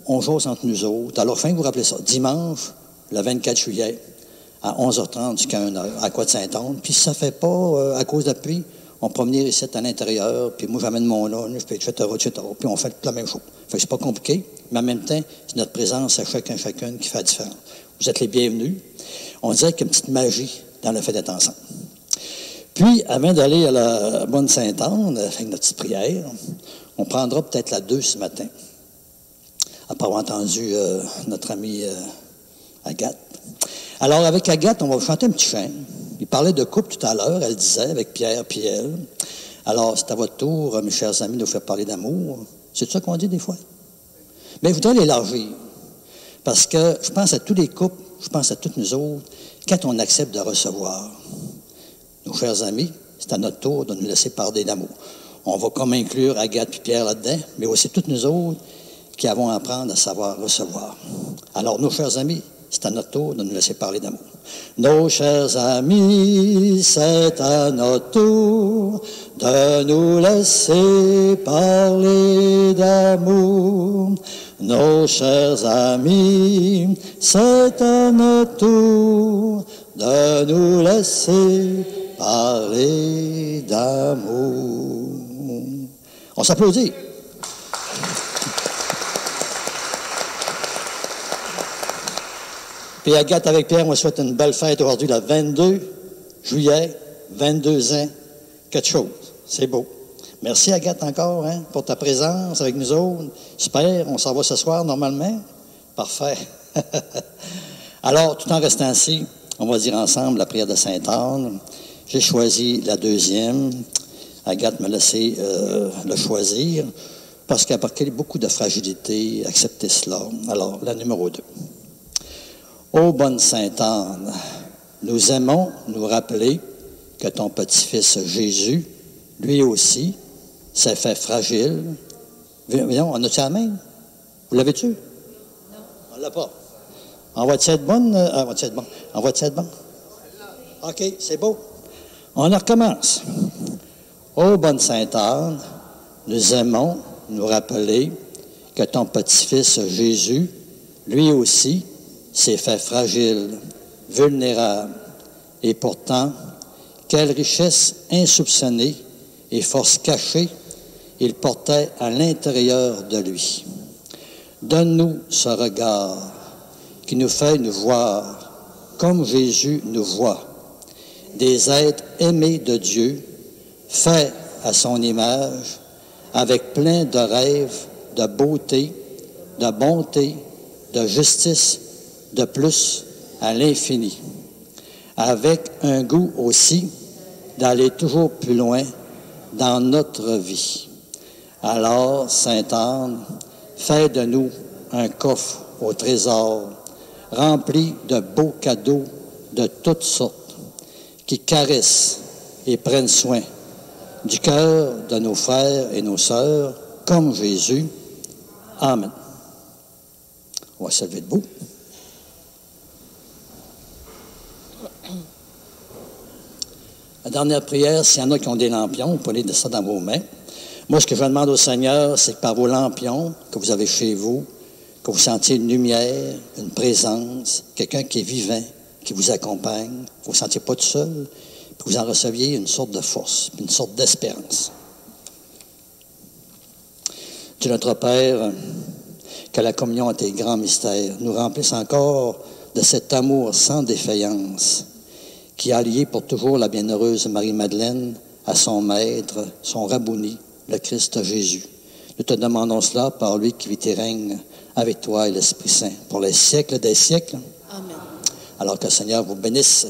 On jase entre nous autres. Alors, fin, vous rappelez ça, dimanche, le 24 juillet, à 11h30 jusqu'à 1h, à Croix de Sainte-Anne. Puis si ça ne fait pas à cause de la pluie, on peut venir ici à l'intérieur, puis moi, j'amène mon lunch, puis etc., puis on fait la même chose. Fait que c'est pas compliqué, mais en même temps, c'est notre présence à chacune qui fait la différence. Vous êtes les bienvenus. On dirait qu'il y a une petite magie dans le fait d'être ensemble. Puis, avant d'aller à la Bonne Sainte-Anne, avec notre petite prière, on prendra peut-être la 2 ce matin, après avoir entendu notre amie Agathe. Alors, avec Agathe, on va vous chanter un petit chant. Il parlait de couple tout à l'heure, elle disait, avec Pierre et elle. Alors, c'est à votre tour, mes chers amis, de vous faire parler d'amour. C'est ça qu'on dit des fois? Mais je voudrais l'élargir. Parce que je pense à tous les couples, je pense à toutes nous autres, quand on accepte de recevoir. Nos chers amis, c'est à notre tour de nous laisser parler d'amour. On va comme inclure Agathe et Pierre là-dedans, mais aussi toutes nous autres qui avons à apprendre à savoir recevoir. Alors, nos chers amis, c'est à notre tour de nous laisser parler d'amour. Nos chers amis, c'est à notre tour de nous laisser parler d'amour. Nos chers amis, c'est à notre tour de nous laisser parler d'amour. On s'applaudit. Puis Agathe avec Pierre, on souhaite une belle fête aujourd'hui, le 22 juillet, 22 ans, quelque chose. C'est beau. Merci Agathe encore pour ta présence avec nous autres. Super, on s'en va ce soir normalement. Parfait. Alors, tout en restant assis, on va dire ensemble la prière de Sainte-Anne. J'ai choisi la deuxième. Agathe m'a laissé le choisir parce qu'elle a apporté beaucoup de fragilité. Acceptez cela. Alors, la numéro 2. Ô bonne Sainte-Anne, nous aimons nous rappeler que ton petit-fils Jésus, lui aussi, s'est fait fragile. Voyons, on a-tu la même? Vous l'avez-tu? Non. On ne l'a pas. On va-tu être bonne? On va-tu être bonne? OK, c'est beau. On recommence. Ô bonne Sainte-Anne, nous aimons nous rappeler que ton petit-fils Jésus, lui aussi, s'est fait fragile, vulnérable. Et pourtant, quelle richesse insoupçonnée et force cachée il portait à l'intérieur de lui. Donne-nous ce regard qui nous fait nous voir comme Jésus nous voit, des êtres aimés de Dieu, faits à son image, avec plein de rêves, de beauté, de bonté, de justice, de plus à l'infini, avec un goût aussi d'aller toujours plus loin dans notre vie. Alors, Sainte Anne, fais de nous un coffre au trésor, rempli de beaux cadeaux de toutes sortes, qui caressent et prennent soin du cœur de nos frères et nos sœurs, comme Jésus. Amen. On va se lever debout. La dernière prière, s'il y en a qui ont des lampions, vous pouvez laisser ça dans vos mains. Moi, ce que je demande au Seigneur, c'est que par vos lampions que vous avez chez vous, que vous sentiez une lumière, une présence, quelqu'un qui est vivant, qui vous accompagne, que vous ne vous sentiez pas tout seul, puis que vous en receviez une sorte de force, une sorte d'espérance. Dieu notre Père, que la communion à tes grands mystères nous remplisse encore de cet amour sans défaillance qui a lié pour toujours la bienheureuse Marie-Madeleine à son maître, son rabouni, le Christ Jésus. Nous te demandons cela par lui qui vit et règne avec toi et l'Esprit Saint pour les siècles des siècles. Amen. Alors que le Seigneur vous bénisse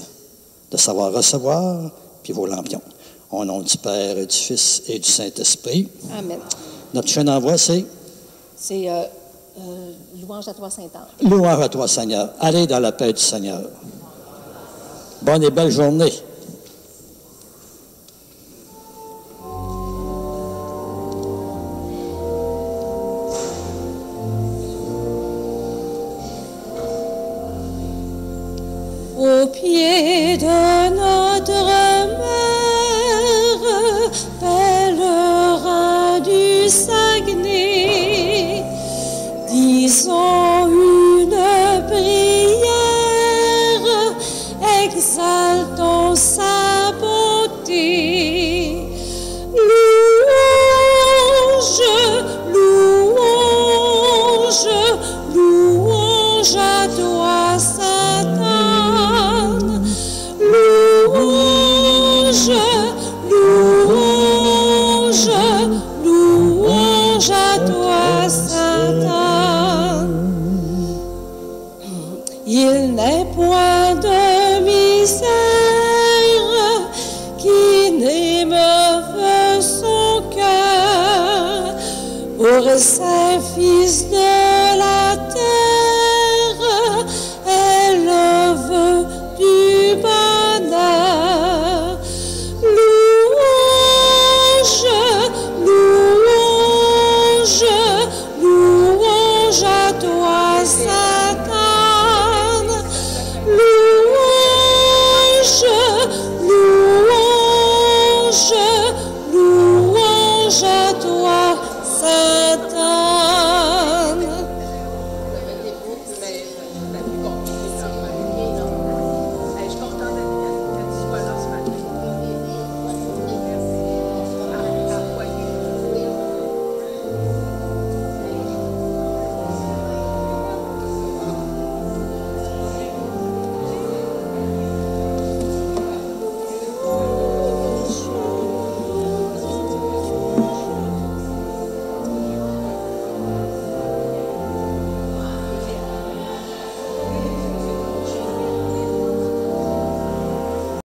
de savoir recevoir, puis vos lampions. Au nom du Père et du Fils et du Saint-Esprit. Amen. Notre chaîne d'envoi, c'est? C'est louange à toi, Sainte-Anne. Louange à toi, Seigneur. Allez dans la paix du Seigneur. Bonne et belle journée. Au pied de notre mère, pèlerin du Saguenay, disons une prière, exaltons sa beauté. Louange, louange, louange à toi, Satan. Louange, louange, louange à toi, Satan. Il n'est point de misère qui n'émeuve son cœur pour ses fils de la terre, élève du bonheur. Louange, louange, louange à toi, Satan. Louange, louange, louange à toi, Satan.